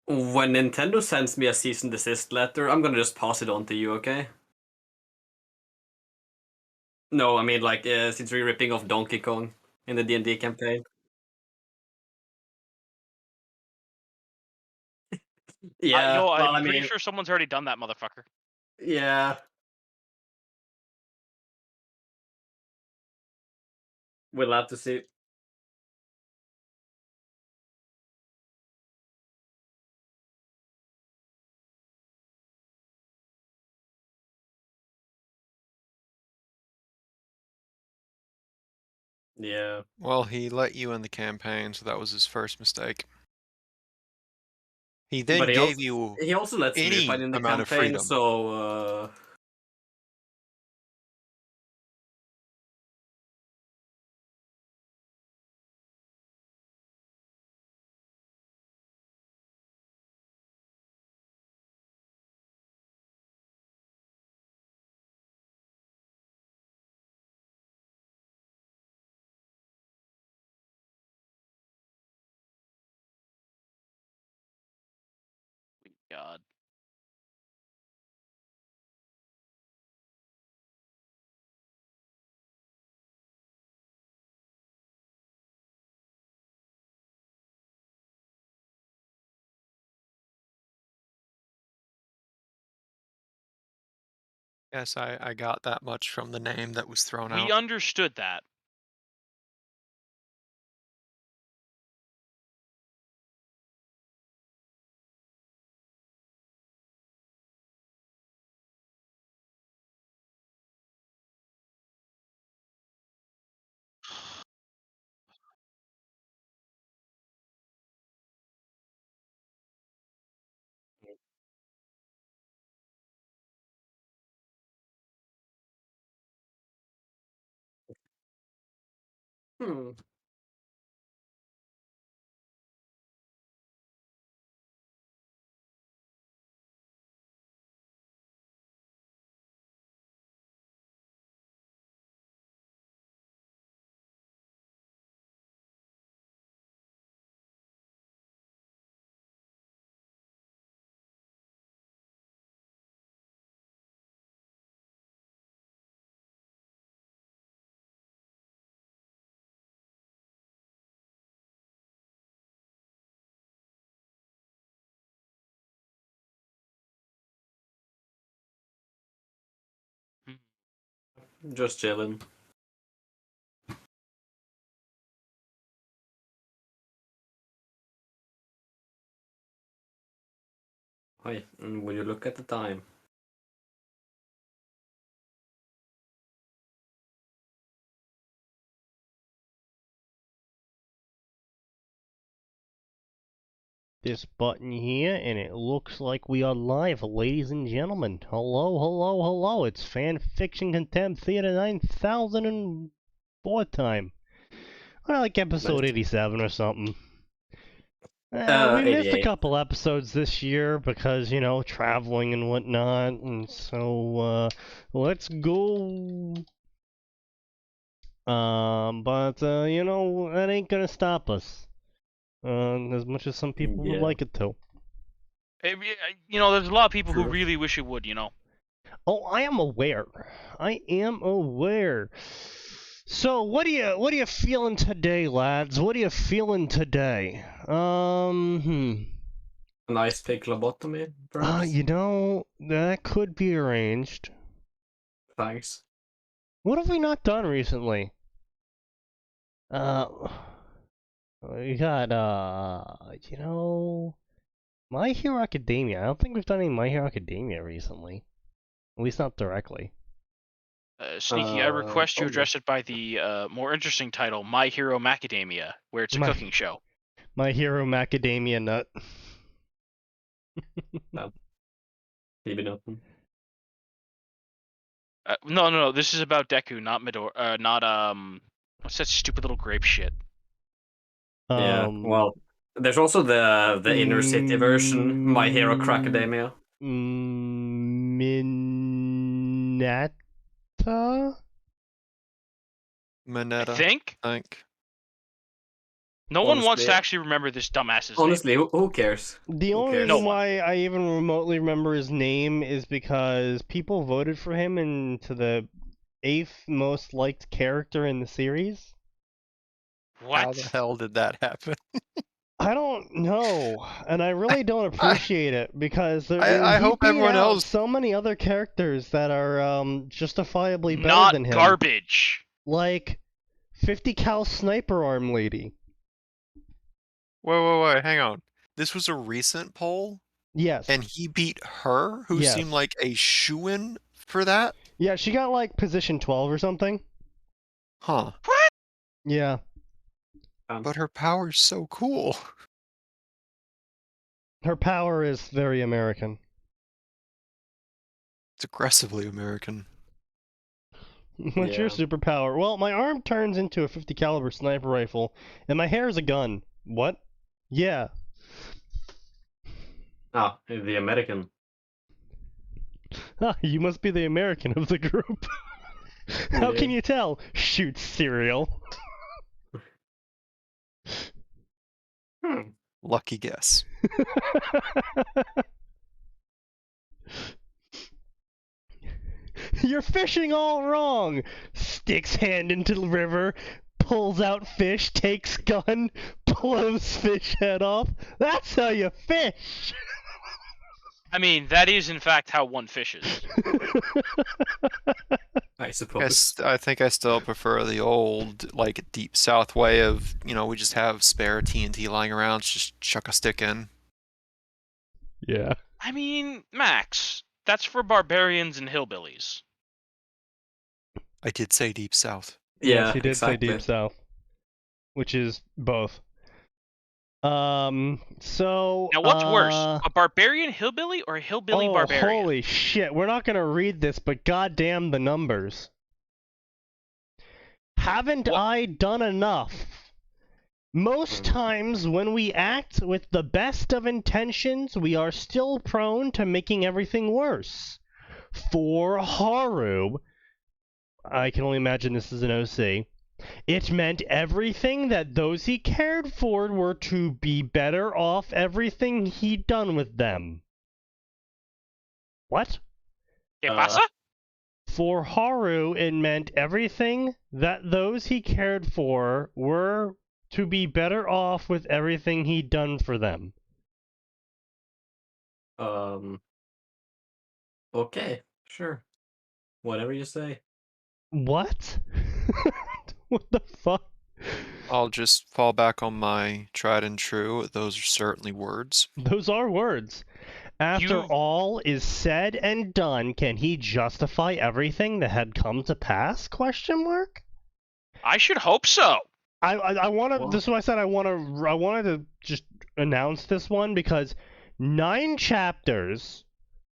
When Nintendo sends me a cease and desist letter, I'm gonna just pass it on to you, okay? No, I mean, like, since we're ripping off Donkey Kong in the D&D campaign. Yeah, well, I'm I pretty mean, sure someone's already done that, motherfucker. yeah. We'll have to see. Yeah. Well, he let you in the campaign, so that was his first mistake. He then But gave you he also lets me fight any in the amount of campaign, freedom. so God. Yes, I got that much from the name that was thrown We out. understood that. hmm. Just chilling. Hi, and will you look at the time? This button here, and it looks like we are live, ladies and gentlemen. Hello, hello, hello. It's Fanfiction Contempt Theater 9004 time. Like episode Nice. 87 or something. We missed a 88. couple episodes this year because, you know, traveling and whatnot, and so, let's go. You know, that ain't gonna stop us. As much as some people would Yeah, like it to. You know, there's a lot of people who true. really wish it would, you know. Oh, I am aware. I am aware. So, what are you feeling today, lads? What are you feeling today? A nice pick lobotomy, perhaps? You know, that could be arranged. Thanks. What have we not done recently? Uh, we got, you know, My Hero Academia. I don't think we've done any My Hero Academia recently. At least not directly. Sneaky, I request you Oh, address it by the more interesting title, My Hero Macadamia, where it's a My, cooking show. My Hero Macadamia Nut. well, maybe not. No. This is about Deku, not Midor. Not what's that stupid little grape shit? Yeah, Um, well, there's also the inner city version, My Hero Cracademia. Mineta? I Mineta, think. I think. No one wants Honestly- to actually remember this dumbass's name. Honestly, who cares? The Who only cares? No reason one. why I even remotely remember his name is because people voted for him into the 8th most liked character in the series. What? How the hell did that happen? I don't know, and I really don't appreciate it because I he hope beat everyone out else- so many other characters that are justifiably better Not than him, garbage. like 50 cal sniper arm lady. Wait, hang on. This was a recent poll, Yes, and he beat her, who Yes. seemed like a shoo-in for that? yeah, she got like position 12 or something. Huh. Yeah, But her power's so cool. her power is very American. It's aggressively American. What's your Yeah. superpower? Well, my arm turns into a 50 caliber sniper rifle, and my hair is a gun. What? Yeah. Ah, the American. Ah, you must be the American of the group. How can Yeah. you tell? Shoot cereal. Hmm. Lucky guess. You're fishing all wrong. Sticks hand into the river, pulls out fish, takes gun, blows fish head off. That's how you fish. I mean, that is in fact how one fishes. I suppose. I think I still prefer the old, like, deep south way of, we just have spare TNT lying around, just chuck a stick in. Yeah. I mean, Max, that's for barbarians and hillbillies. I did say deep south. Yeah, Yes, he did exactly. say deep south, which is both. So Now, what's worse, a barbarian hillbilly or a hillbilly oh, barbarian? holy shit! We're not gonna read this, but goddamn the numbers. Haven't What? I done enough? Most times when we act with the best of intentions, we are still prone to making everything worse. For Haru, I can only imagine this is an OC. It meant everything that those he cared for were to be better off everything he'd done with them. What? ¿Qué pasa? For Haru, it meant everything that those he cared for were to be better off with everything he'd done for them. Okay, sure. Whatever you say. What? What the fuck? I'll just fall back on my tried and true. Those are certainly words. Those are words. After You- all is said and done, can he justify everything that had come to pass? Question mark. I should hope so. I want to. Well- This is why I said I wanted to just announce this one because 9 chapters,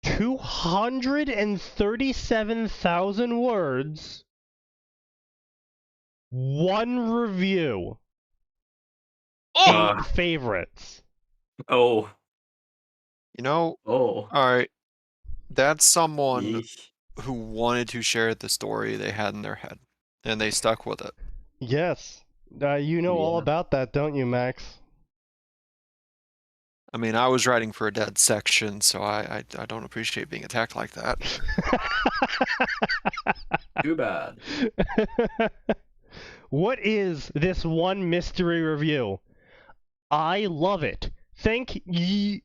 237,000 words, 1 review, Oh, 8 favorites. Oh. Oh, Oh. alright. That's someone Yeesh. who wanted to share the story they had in their head, and they stuck with it. Yes, you know all Yeah. about that, don't you, Max? I mean, I was writing for a dead section, so I don't appreciate being attacked like that. Too bad. What is this one mystery review? I love it. Thank ye,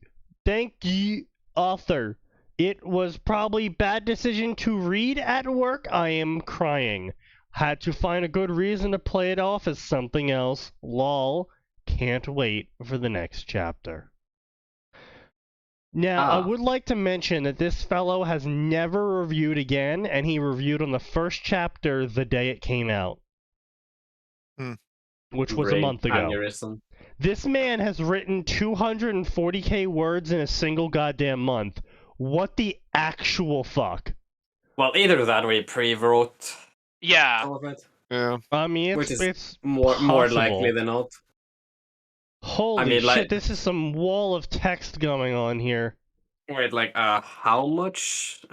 author. It was probably bad decision to read at work. I am crying. Had to find a good reason to play it off as something else. Lol. Can't wait for the next chapter. Now, I would like to mention that this fellow has never reviewed again, and he reviewed on the first chapter the day it came out. Which was a Brain month ago. aneurysm. This man has written 240k words in a single goddamn month. What the actual fuck? Well, either that or he pre-wrote yeah. all of it. Yeah. I mean, Which is it's more possible. likely than not. Holy mean, shit, like- this is some wall of text going on here. Wait, like, how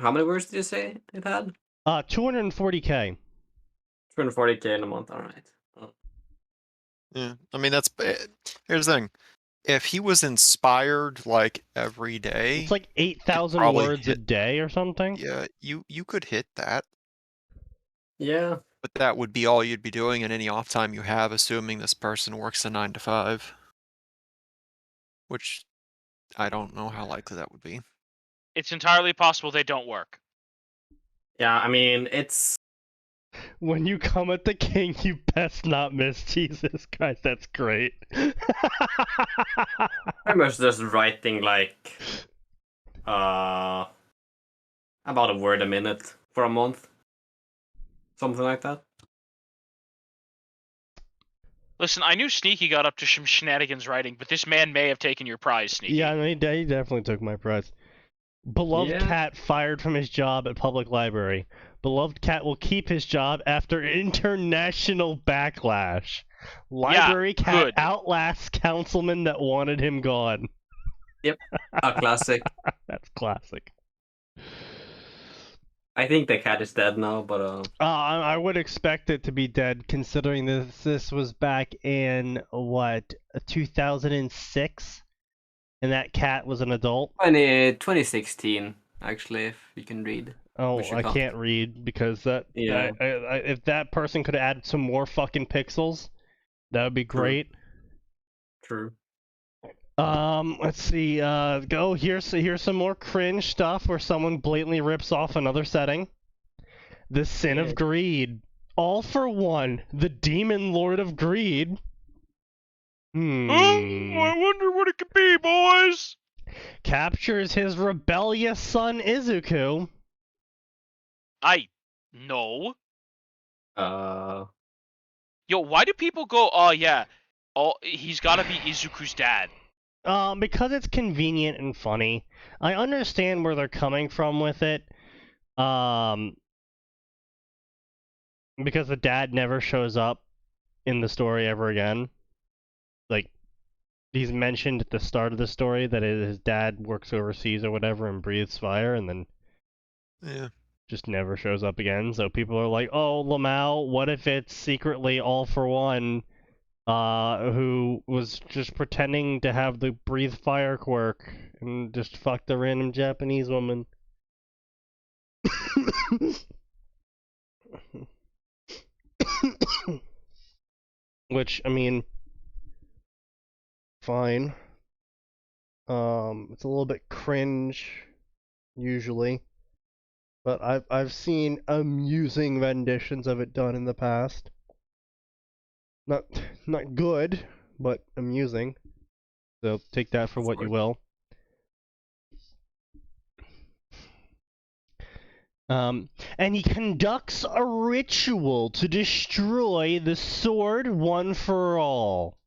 many words did you say it had? 240k. 240k in a month, alright. Yeah, I mean here's the thing. If he was inspired like every day, It's like 8,000 probably words a hit. day or something. Yeah, you could hit that, Yeah. but that would be all you'd be doing in any off time you have, assuming this person works a 9 to 5, which I don't know how likely that would be. It's entirely possible they don't work. Yeah, I mean, it's When you come at the king, you best not miss. Jesus Christ, that's great. pretty much just writing like about a word a minute for a month. Something like that. Listen, I knew Sneaky got up to some shenanigans writing, but this man may have taken your prize, Sneaky. Yeah, he definitely took my prize. Beloved Yeah. cat fired from his job at public library. Beloved cat will keep his job after international backlash. Library cat good. outlasts councilman that wanted him gone. A classic. That's classic. I think the cat is dead now, but I would expect it to be dead, considering this was back in, what, 2006? And that cat was an adult? 2016, actually, if you can read. Oh, We should I count. can't read, because that... Yeah. if that person could add some more fucking pixels, that would be great. True. Let's see, here's some more cringe stuff where someone blatantly rips off another setting. The Sin Yeah. of Greed. All for one, the Demon Lord of Greed. Oh, I wonder what it could be, boys! Captures his rebellious son Izuku. No. Yo, why do people go, oh yeah, he's gotta be Izuku's dad? Because it's convenient and funny. I understand where they're coming from with it. Because the dad never shows up in the story ever again. Like, he's mentioned at the start of the story that his dad works overseas or whatever and breathes fire, and then Yeah. just never shows up again. So people are like, oh, Lamau, what if it's secretly All for One, who was just pretending to have the breathe fire quirk and just fucked a random Japanese woman? Which, I mean, fine. It's a little bit cringe, usually. But I've seen amusing renditions of it done in the past. Not good, but amusing. So take that for what you will. And he conducts a ritual to destroy the sword one for all.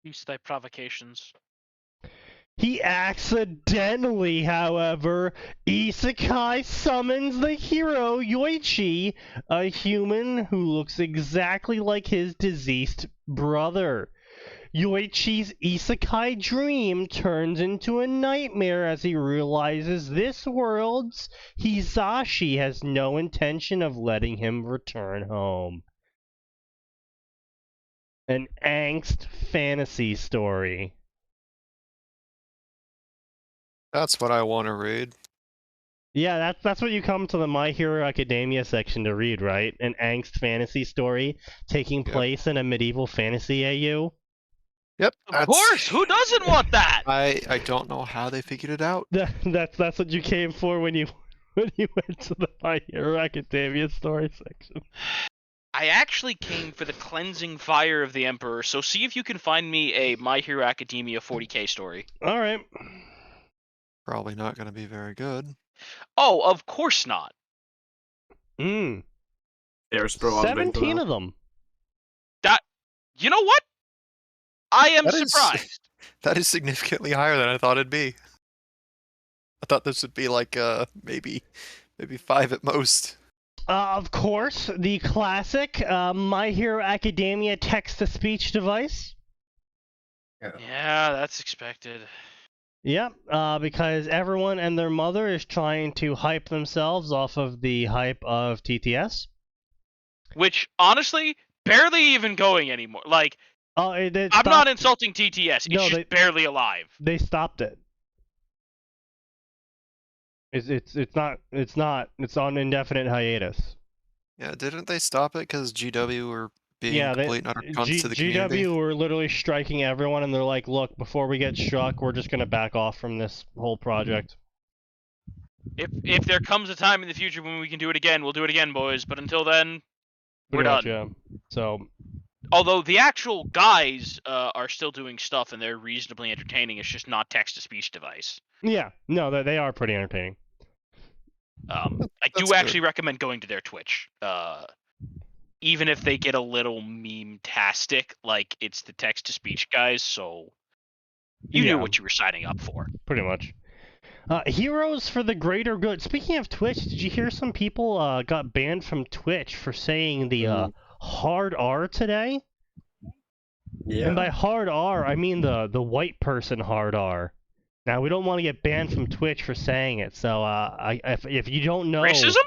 Use thy provocations. He accidentally, however, isekai summons the hero Yoichi, a human who looks exactly like his deceased brother. Yoichi's isekai dream turns into a nightmare as he realizes this world's Hisashi has no intention of letting him return home. An angst fantasy story. That's what I want to read. Yeah, that's what you come to the My Hero Academia section to read, right? An angst fantasy story taking place in a medieval fantasy AU. Yep. Of course! Who doesn't want that? I don't know how they figured it out. That's what you came for when you went to the My Hero Academia story section. I actually came for the cleansing fire of the Emperor, so see if you can find me a My Hero Academia 40k story. Alright. Probably not going to be very good. Oh, of course not. There's 17 of them. You know what? I am That is- surprised. That is significantly higher than I thought it'd be. I thought this would be like maybe 5 at most. Of course, the classic My Hero Academia text-to-speech device. Yeah, that's expected. Yep, because everyone and their mother is trying to hype themselves off of the hype of TTS. which honestly barely even going anymore. Like, I'm not insulting TTS. It's just barely alive. They stopped it. It's not. It's on indefinite hiatus. Yeah, didn't they stop it because GW were being complete and utter cunts to the community? GW were literally striking everyone, and they're like, "Look, before we get struck, we're just gonna back off from this whole project." If there comes a time in the future when we can do it again, we'll do it again, boys. But until then, we're done. Yeah. So, although the actual guys are still doing stuff and they're reasonably entertaining, it's just not text-to-speech device. Yeah, no, they are pretty entertaining. I do actually recommend going to their Twitch. Even if they get a little meme-tastic, like it's the text-to-speech guys, so you knew what you were signing up for. Pretty much. Heroes for the greater good. Speaking of Twitch, did you hear some people got banned from Twitch for saying the hard R today? Yeah. And by hard R, I mean the white person hard R. Now, we don't want to get banned from Twitch for saying it, so if you don't know racism?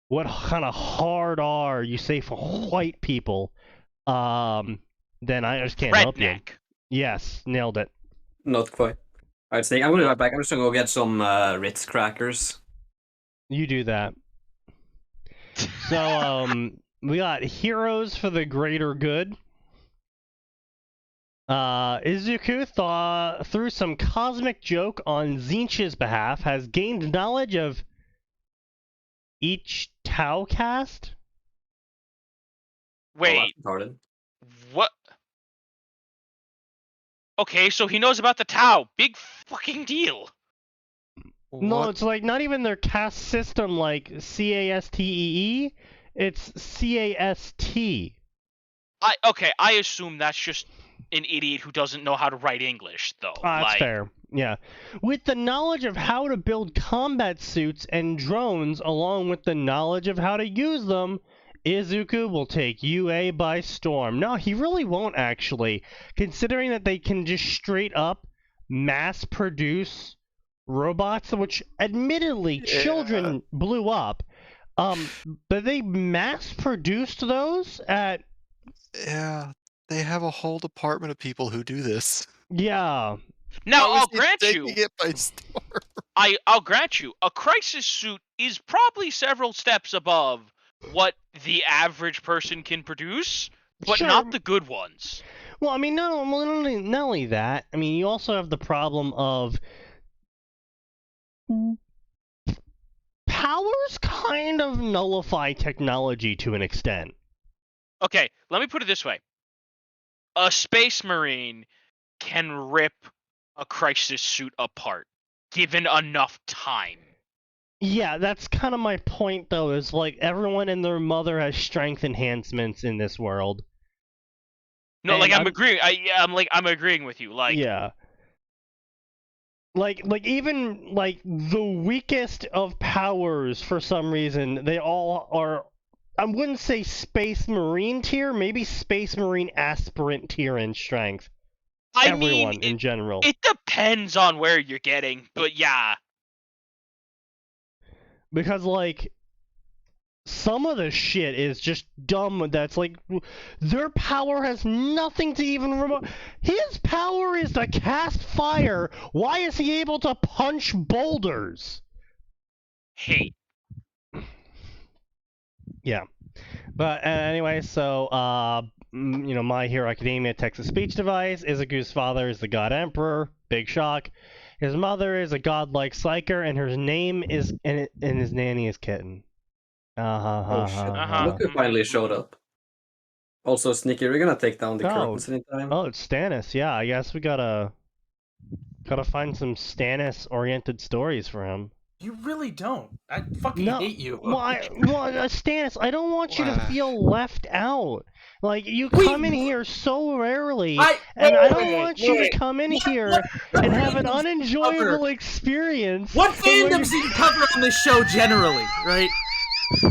What kind of hard R you say for white people, then I just can't help you. Yes, nailed it. Not quite. Alright, Snake, I'm gonna go back. I'm just gonna go get some Ritz crackers. You do that. So, we got Heroes for the Greater Good. Izuku, through some cosmic joke on Zinch's behalf, has gained knowledge of each Tau cast? Wait. What? Okay, so he knows about the Tau. Big fucking deal. No, it's like not even their caste system like CASTEE. It's CAST. I assume that's just an idiot who doesn't know how to write English, though. That's fair. Yeah. With the knowledge of how to build combat suits and drones, along with the knowledge of how to use them, Izuku will take UA by storm. No, he really won't, actually. Considering that they can just straight up mass-produce robots, which admittedly children blew up. But they mass-produced those at... Yeah, they have a whole department of people who do this. Yeah. Now, I'll grant you... It by storm? I'll grant you, a crisis suit is probably several steps above what the average person can produce, but not the good ones. Well, I mean, not only that, I mean, you also have the problem of powers kind of nullify technology to an extent. Okay, let me put it this way. A Space Marine can rip a crisis suit apart, given enough time. Yeah, that's kind of my point, though, is like everyone and their mother has strength enhancements in this world. No, and like I'm agreeing. I'm agreeing with you. Like, yeah. Like even like the weakest of powers, for some reason, they all are. I wouldn't say Space Marine tier, maybe Space Marine aspirant tier in strength. Everyone in general. It depends on where you're getting, but yeah. Because, like, some of the shit is just dumb. That's like, their power has nothing to even remote. His power is to cast fire. Why is he able to punch boulders? Hey. Yeah. But anyway, so, you know, My Hero Academia text-to-speech device. Izuku's father is the God Emperor. Big shock. His mother is a godlike psyker, and her name is and his nanny is Kitten. Oh shit! Look who finally showed up. Also, Sneaky, we're gonna take down the curtains anytime. Oh, it's Stannis. Yeah, I guess we gotta find some Stannis-oriented stories for him. You really don't. I fucking hate you. Well, Stannis, I don't want you to feel left out. Like, you come in here so rarely, and I don't want you to come in here and have an unenjoyable experience. What fandoms do you cover on this show generally, right?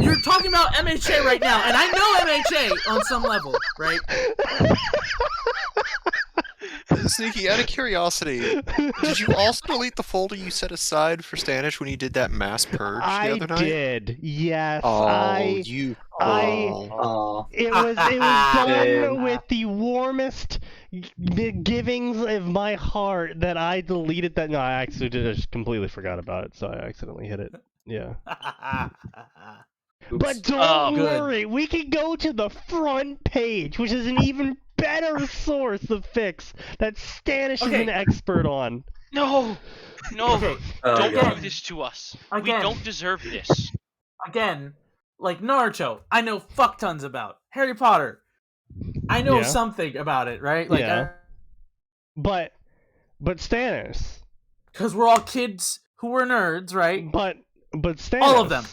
You're talking about MHA right now, and I know MHA on some level, right? Sneaky, out of curiosity, did you also delete the folder you set aside for Stannis when you did that mass purge the other night? I did, yes. Oh, you It was done with the warmest givings of my heart that I deleted that. No, I actually just completely forgot about it, so I accidentally hit it. Yeah. But don't worry, we can go to the front page, which is an even better source of fix that Stanish is an expert on. No! Okay. Don't do this to us. We don't deserve this. Again, like Naruto, I know fuck tons about. Harry Potter, I know something about it, right? Like, But Stannis. Because we're all kids who were nerds, right? But Stannis. All of them.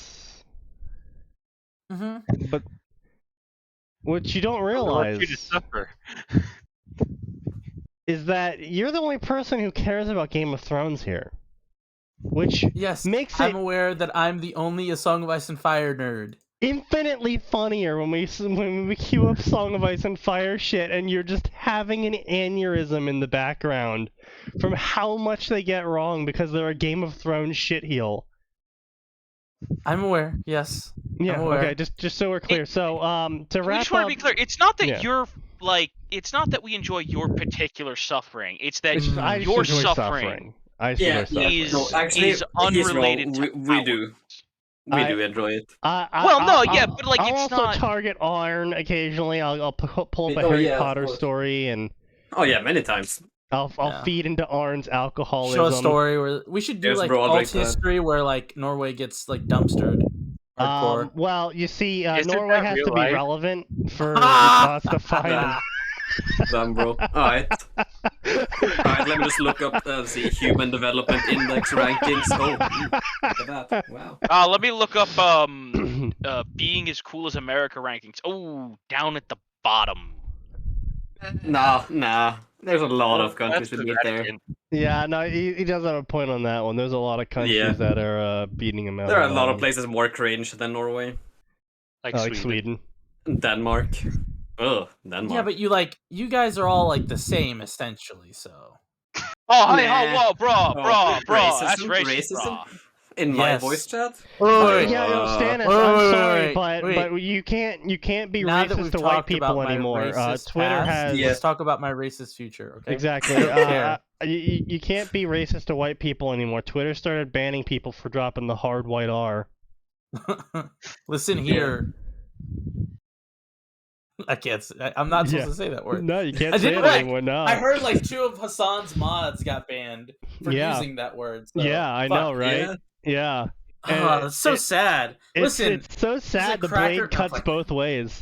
But what you don't realize is that you're the only person who cares about Game of Thrones here. Which makes I'm aware that I'm the only A Song of Ice and Fire nerd. Infinitely funnier when we queue up Song of Ice and Fire shit and you're just having an aneurysm in the background from how much they get wrong because they're a Game of Thrones shitheel. I'm aware, yes. Yeah, I'm aware. Okay, just so we're clear. So, to wrap up... I just want to be clear, it's not that you're, like, it's not that we enjoy your particular suffering, it's that your suffering is unrelated to we do. We do enjoy it. but like, I'll it's also not... target Arn occasionally. I'll pull up a Harry Potter story and... Oh yeah, many times. I'll feed into Arn's alcoholism. Show a story where we should do like alt history where like Norway gets like dumpstered. Well, you see, Norway has to be relevant for us to find. Damn, bro. Alright, let me just look up the Human Development Index rankings. Oh, look at that! Wow. Let me look up being as cool as America rankings. Oh, down at the bottom. Nah. There's a lot of countries to beat there. Yeah, no, he does have a point on that one. There's a lot of countries that are beating him out. There are a lot of places more cringe than Norway. Like Sweden. Denmark. Ugh, Denmark. Yeah, but you guys are all like the same essentially, so. Oh, hey, whoa, bro, that's racist, bro. In my voice chat? Stannis, I'm sorry, but you can't be racist to white people anymore. Twitter has... Let's talk about my racist future, okay? Exactly. You can't be racist to white people anymore. Twitter started banning people for dropping the hard white R. Listen here. I'm not supposed to say that word. No, you can't say it anymore, no. I heard like 2 of Hassan's mods got banned for using that word. So. Yeah, I know, right? Yeah. Oh, it's so sad. Listen, it's so sad the blade cuts both ways.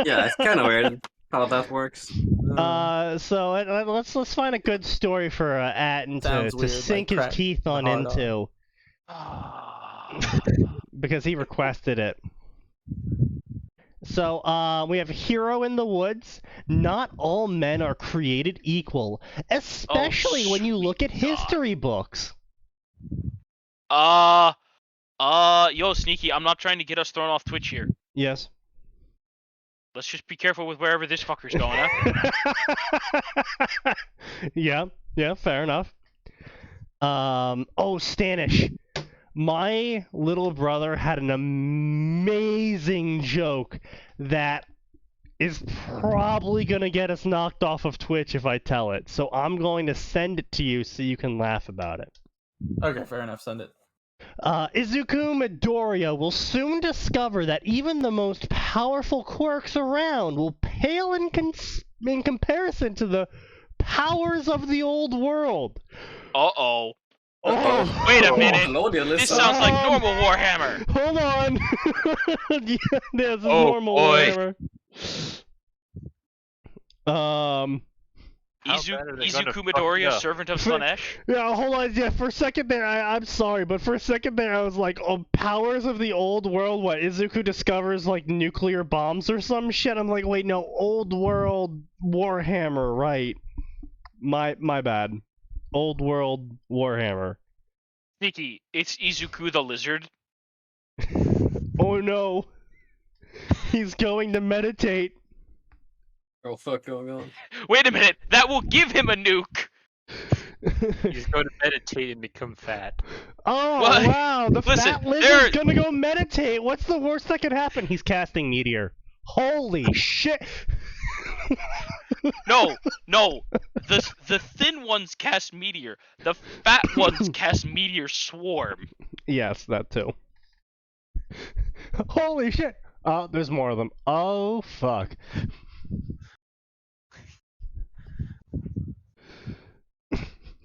Yeah, it's kind of weird how that works. So let's find a good story for Atin to sink his teeth into. Because he requested it. So, we have Hero in the Woods. Not all men are created equal, especially when you look at history books. Yo, Sneaky, I'm not trying to get us thrown off Twitch here. Yes. Let's just be careful with wherever this fucker's going, huh? Yeah, fair enough. Stanish. My little brother had an amazing joke that is probably going to get us knocked off of Twitch if I tell it. So I'm going to send it to you so you can laugh about it. Okay, fair enough. Send it. Izuku Midoriya will soon discover that even the most powerful quirks around will pale in comparison to the powers of the old world. Uh-oh. Oh, wait a minute. This sounds like normal Warhammer. Hold on. There's a normal Warhammer. Izuku Midoriya, servant of Slanesh? Yeah, hold on. Yeah, for a second there, I'm sorry, but for a second there, I was like, powers of the old world? What, Izuku discovers, like, nuclear bombs or some shit? I'm like, wait, no, old world Warhammer, right. My bad. Old world Warhammer. Sneaky, it's Izuku the Lizard. Oh no. He's going to meditate. Oh fuck going on? Wait a minute, that will give him a nuke! He's going to meditate and become fat. Oh, What? wow, the Listen, fat lizard's gonna go meditate. What's the worst that could happen? He's casting meteor. Holy shit. No, the thin ones cast meteor. The fat ones cast meteor swarm. Yes, that too. Holy shit. Oh, there's more of them. Oh, fuck.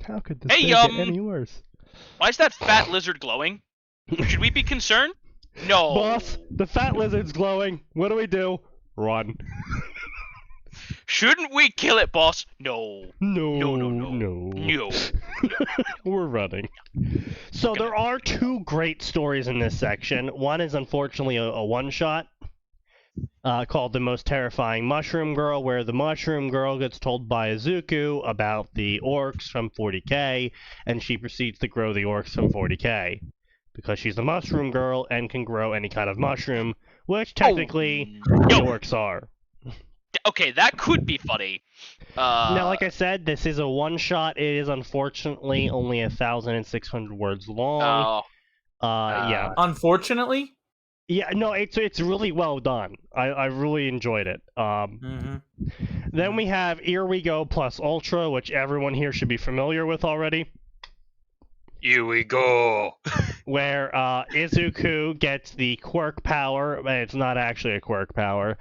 How could this Hey, day get any worse? Why is that fat lizard glowing? Should we be concerned? No. Boss, the fat lizard's glowing. What do we do? Run. Shouldn't we kill it, boss? No. No. No. We're running. So there are two great stories in this section. One is unfortunately a one-shot called The Most Terrifying Mushroom Girl, where the Mushroom Girl gets told by Izuku about the orcs from 40k, and she proceeds to grow the orcs from 40k. Because she's a Mushroom Girl and can grow any kind of mushroom, which technically the orcs are. Okay, that could be funny. Now, like I said, this is a one-shot. It is unfortunately only 1,600 words long. Yeah. Unfortunately? Yeah, no, it's really well done. I really enjoyed it. Then we have Here We Go plus Ultra, which everyone here should be familiar with already. Here we go. Where Izuku gets the quirk power, but it's not actually a quirk power.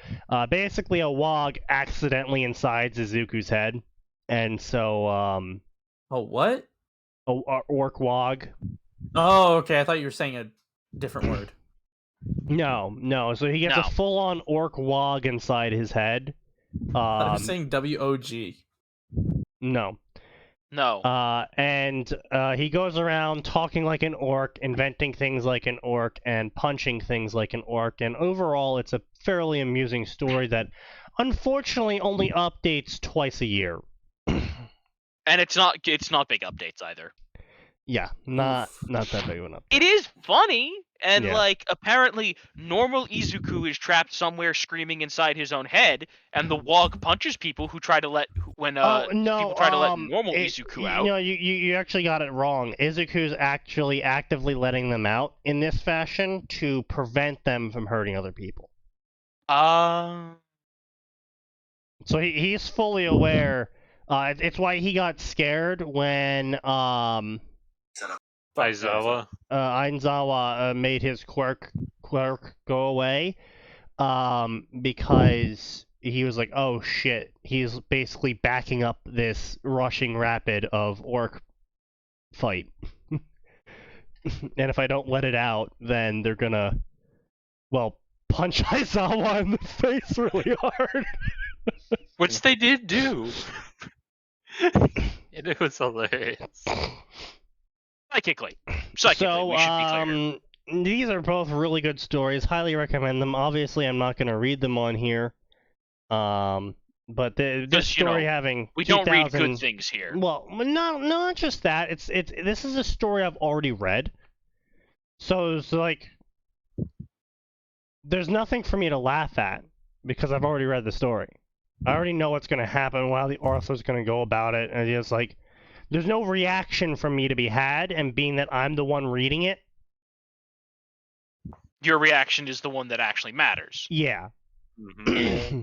Basically, a Wog accidentally incides Izuku's head, and so Oh, what? a orc Wog. Oh, okay. I thought you were saying a different word. No. So he gets a full-on orc Wog inside his head. I was saying WOG. No. And he goes around talking like an orc, inventing things like an orc, and punching things like an orc, and overall it's a fairly amusing story that unfortunately only updates twice a year. And it's not big updates either. Yeah, not that big of an update. It is funny, and Yeah. apparently normal Izuku is trapped somewhere screaming inside his own head, and the Wog punches people who try to let people try to let normal Izuku out. No, you actually got it wrong. Izuku's actually actively letting them out in this fashion to prevent them from hurting other people. So he's fully aware. It's why he got scared when Ainzawa made his quirk go away, because he was like, oh shit, he's basically backing up this rushing rapid of orc fight. And if I don't let it out, then they're gonna, punch Aizawa in the face really hard. Which they did do. And it was hilarious. Psychically, So, we should be clear. these are both really good stories. Highly recommend them. Obviously, I'm not going to read them on here. But this story having we don't read good things here. Well, no, not just that. This is a story I've already read. So it's like there's nothing for me to laugh at because I've already read the story. I already know what's going to happen, how the author's going to go about it, and it's like there's no reaction from me to be had, and being that I'm the one reading it. Your reaction is the one that actually matters. Yeah. Mm-hmm.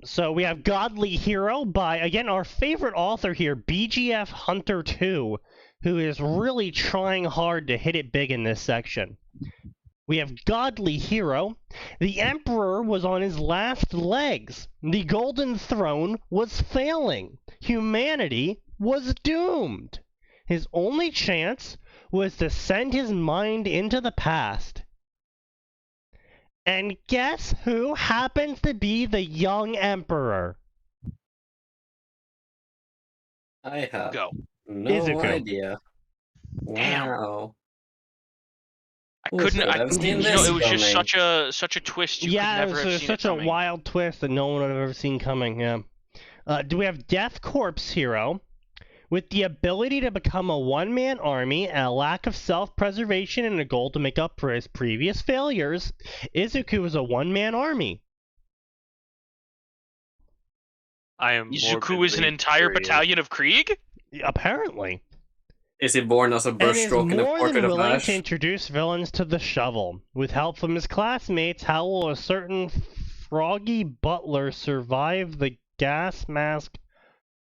So we have Godly Hero by, again, our favorite author here, BGF Hunter 2, who is really trying hard to hit it big in this section. We have Godly Hero. The Emperor was on his last legs. The Golden Throne was failing. Humanity was doomed. His only chance was to send his mind into the past. And guess who happens to be the young Emperor? I have Go. no Izuku. idea. Damn. Wow. I couldn't. I've seen this It was just coming. such a twist. You Yeah, could never have it's seen such it a coming. wild twist that no one would have ever seen coming. Yeah. Do we have Death Corpse Hero? With the ability to become a one-man army and a lack of self-preservation and a goal to make up for his previous failures, Izuku is a one-man army. I am Izuku is an morbidly entire curious. battalion of Krieg? Apparently. Is he born as a And is brushstroke in a more portrait than of willing Ash? to introduce villains to the shovel. With help from his classmates, how will a certain froggy butler survive the gas mask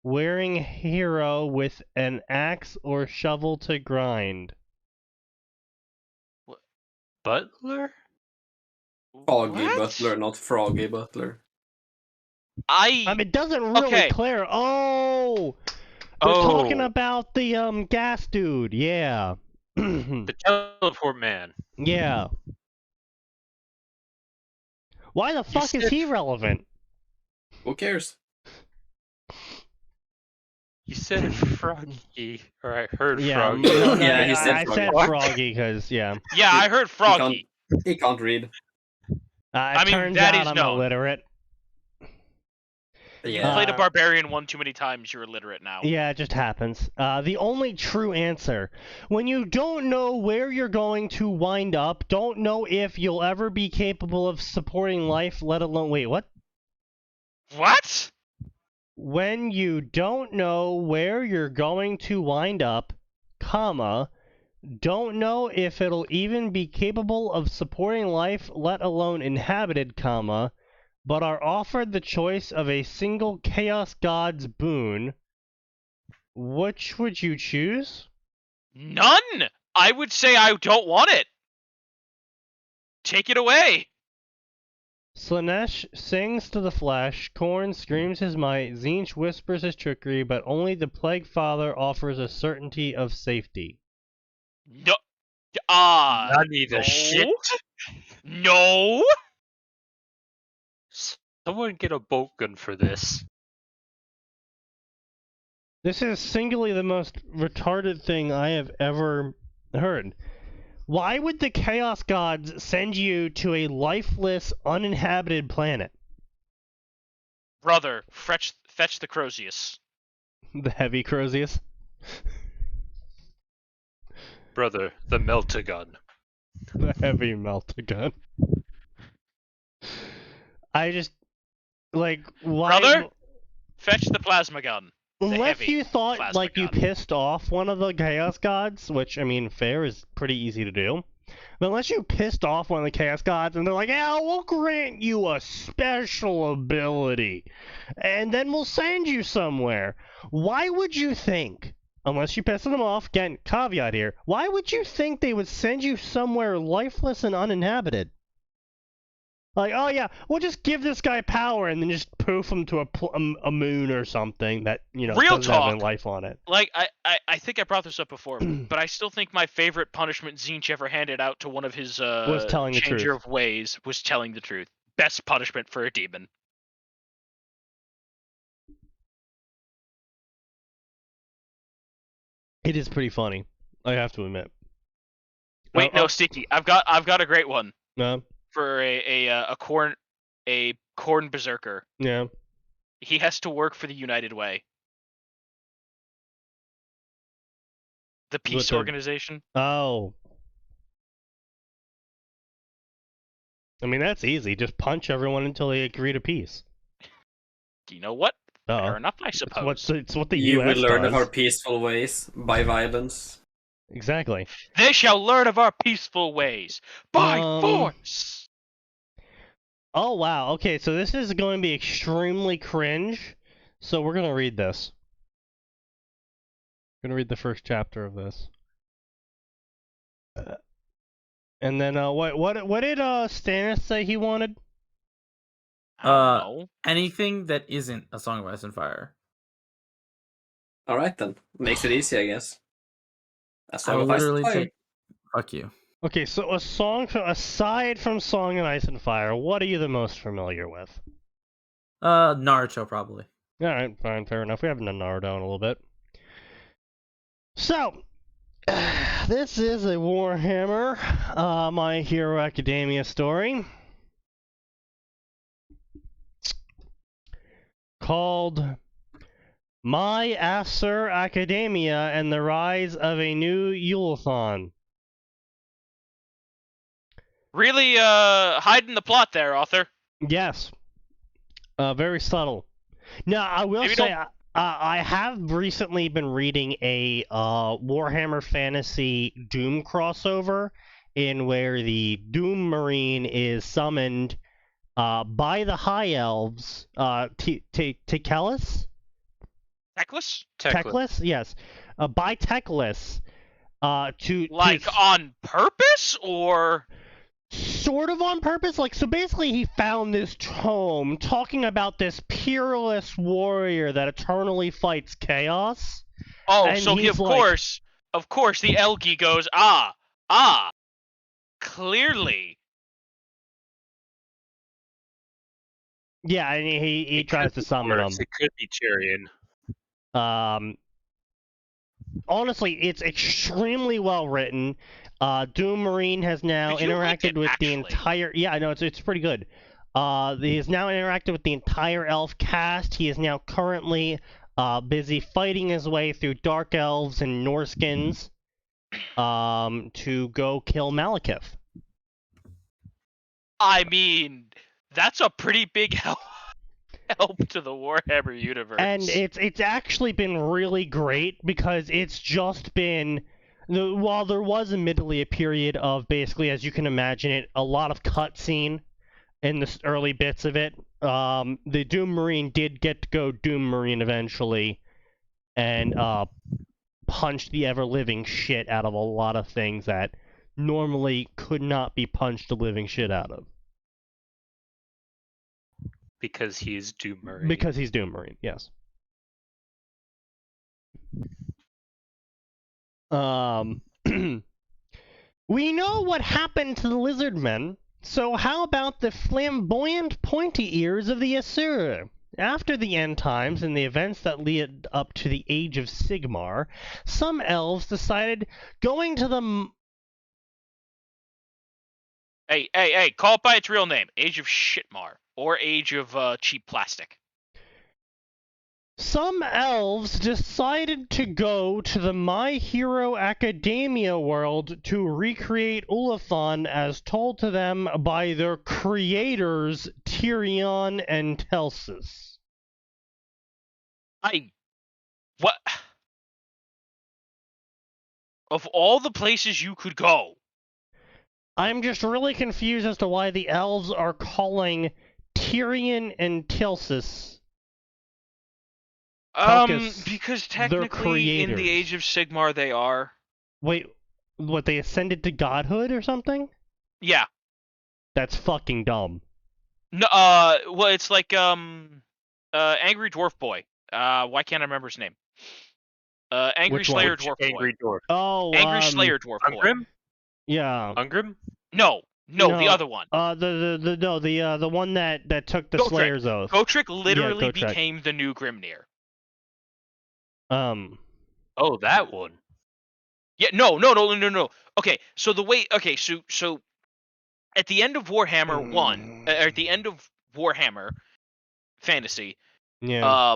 wearing hero with an axe or shovel to grind? Butler? Foggy What? Butler, not Froggy Butler. I mean, it doesn't really Okay. clear. Oh! We're talking Oh, about the gas dude. Yeah. the teleport man. Yeah. Why the fuck is said- he relevant? Who cares? You said froggy, or I heard Yeah, froggy. Yeah, he said I said Froggy. froggy because yeah. Yeah, I heard Froggy. He can't read. It I mean, turns that out is I'm known. illiterate. You Yeah. played a barbarian one too many times, you're illiterate now. Yeah, it just happens. The only true answer. When you don't know where you're going to wind up, don't know if you'll ever be capable of supporting life, let alone... Wait, what? What? When you don't know where you're going to wind up, comma, don't know if it'll even be capable of supporting life, let alone inhabited, comma, but are offered the choice of a single Chaos God's boon, which would you choose? None! I would say I don't want it. Take it away. Slanesh sings to the flesh, Korn screams his might, Tzeentch whispers his trickery, but only the Plague Father offers a certainty of safety. No. None of the no. shit. No. Someone get a bolt gun for this. This is singularly the most retarded thing I have ever heard. Why would the Chaos Gods send you to a lifeless, uninhabited planet? Brother, fetch the Crozius. The heavy Crozius? Brother, the Meltagun. The heavy Meltagun. I just... Like, why... Brother? Fetch the plasma gun. Unless heavy you thought, plasma like, you gun. pissed off one of the Chaos Gods, which, I mean, fair is pretty easy to do. But unless you pissed off one of the Chaos Gods and they're like, yeah, we'll grant you a special ability, and then we'll send you somewhere. Why would you think, unless you pissed them off, again, caveat here, why would you think they would send you somewhere lifeless and uninhabited? Like, oh yeah, we'll just give this guy power and then just poof him to a moon or something that, you know, Real doesn't have talk. any life on it. Like, I think I brought this up before, but I still think my favorite punishment Tzeentch ever handed out to one of his Was telling the changer truth. of ways was telling the truth. Best punishment for a demon. It is pretty funny, I have to admit. Wait, no, Sticky. I've got a great one No, for a corn berserker. yeah. He has to work for the United Way. The peace their- organization. Oh. I mean, that's easy. Just punch everyone until they agree to peace. You know what? Uh-oh. Fair enough, I suppose. It's what the You US will learn does. of our peaceful ways by violence. Exactly. They shall learn of our peaceful ways by force. Oh, wow. Okay, so this is going to be extremely cringe. So we're going to read this. We're going to read the first chapter of this. And then, what did Stannis say he wanted? I don't know. Anything that isn't a Song of Ice and Fire. Alright then. Makes it easy, I guess. That's I all will of Ice and literally Fire. take. Fuck you. Okay, so a song aside from Song and Ice and Fire, what are you the most familiar with? Naruto probably. Alright, fine, fair enough. We haven't done Naruto in a little bit. So, this is a Warhammer, My Hero Academia story. Called My Acer Academia and the Rise of a New Yulethan. Really hiding the plot there, author. Yes. Very subtle. No, I will Maybe say I have recently been reading a Warhammer Fantasy Doom crossover in where the Doom Marine is summoned by the High Elves, Teklis? Teclis? Teklis? Yes. By Teklis, to On purpose, or sort of on purpose. Like, so basically he found this tome talking about this peerless warrior that eternally fights chaos. And so he, he's of course, the Elgi goes, clearly. Yeah, and he tries to summon him. It could be Tyrion. Honestly, it's extremely well written. Doom Marine has now You like interacted it, with the actually. entire. Yeah, I know it's pretty good. He has now interacted with the entire elf cast. He is now currently busy fighting his way through Dark Elves and Norskins to go kill Malekith. I mean, that's a pretty big help to the Warhammer universe. And it's actually been really great because it's just been, while there was admittedly a period of basically, as you can imagine it, a lot of cutscene in the early bits of it, the Doom Marine did get to go Doom Marine eventually and punch the ever-living shit out of a lot of things that normally could not be punched the living shit out of. Because he's Doom Marine. Because he's Doom Marine, yes. We know what happened to the lizard men, so how about the flamboyant pointy ears of the Asur? After the end times and the events that lead up to the Age of Sigmar, some elves decided going to the... Hey, call it by its real name. Age of Shitmar. Or Age of Cheap Plastic. Some elves decided to go to the My Hero Academia world to recreate Ulathan as told to them by their creators, Tyrion and Telsus. What? Of all the places you could go. I'm just really confused as to why the elves are calling Tyrion and Telsus because technically in the Age of Sigmar they are. Wait, what, they ascended to godhood or something? Yeah. That's fucking dumb. No, well, it's like, Angry Dwarf Boy. Why can't I remember his name? Angry Which Slayer one? Dwarf Boy. Angry Dwarf. Oh, Angry Slayer Dwarf Boy. Ungrim? Yeah. Ungrim? No, the other one. The one that took the Gotrek. Slayer's Oath. Gotrek literally Yeah, Gotrek. became the new Grimnir. Oh, that one. Yeah, no. Okay, so so at the end of Warhammer 1, or at the end of Warhammer Fantasy, yeah.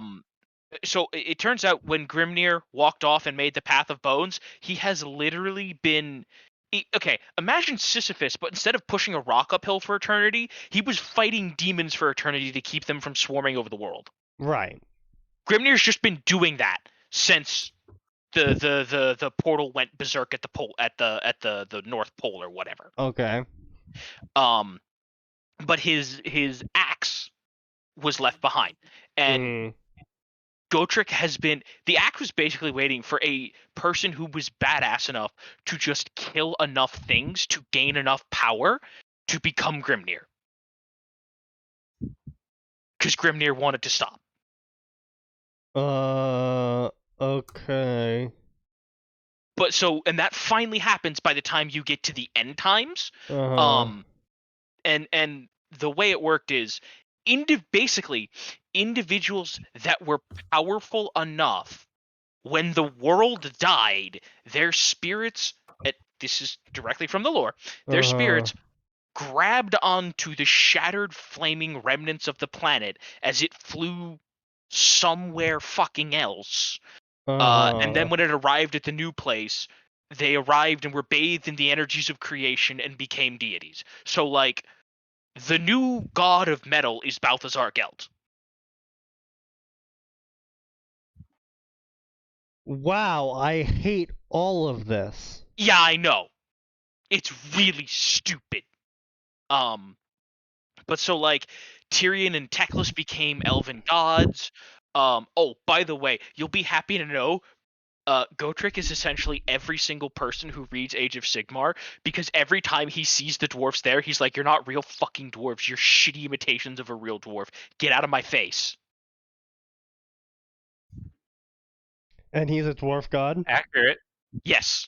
So it turns out when Grimnir walked off and made the Path of Bones, he has literally been... Okay, imagine Sisyphus, but instead of pushing a rock uphill for eternity, he was fighting demons for eternity to keep them from swarming over the world. Right. Grimnir's just been doing that since the portal went berserk at the North Pole or whatever. Okay. But his axe was left behind, and Gotrek has been... The axe was basically waiting for a person who was badass enough to just kill enough things to gain enough power to become Grimnir. Because Grimnir wanted to stop. Okay. But and that finally happens by the time you get to the end times. And the way it worked is basically individuals that were powerful enough when the world died, their spirits, this is directly from the lore, their spirits grabbed onto the shattered flaming remnants of the planet as it flew somewhere fucking else. And then when it arrived at the new place, they arrived and were bathed in the energies of creation and became deities. So, like, the new god of metal is Balthazar Gelt. Wow, I hate all of this. Yeah, I know. It's really stupid. But so like Tyrion and Teclis became elven gods. Oh, by the way, you'll be happy to know Gotrek is essentially every single person who reads Age of Sigmar, because every time he sees the dwarfs there, he's like, "You're not real fucking dwarves. You're shitty imitations of a real dwarf. Get out of my face." And he's a dwarf god? Accurate. Yes,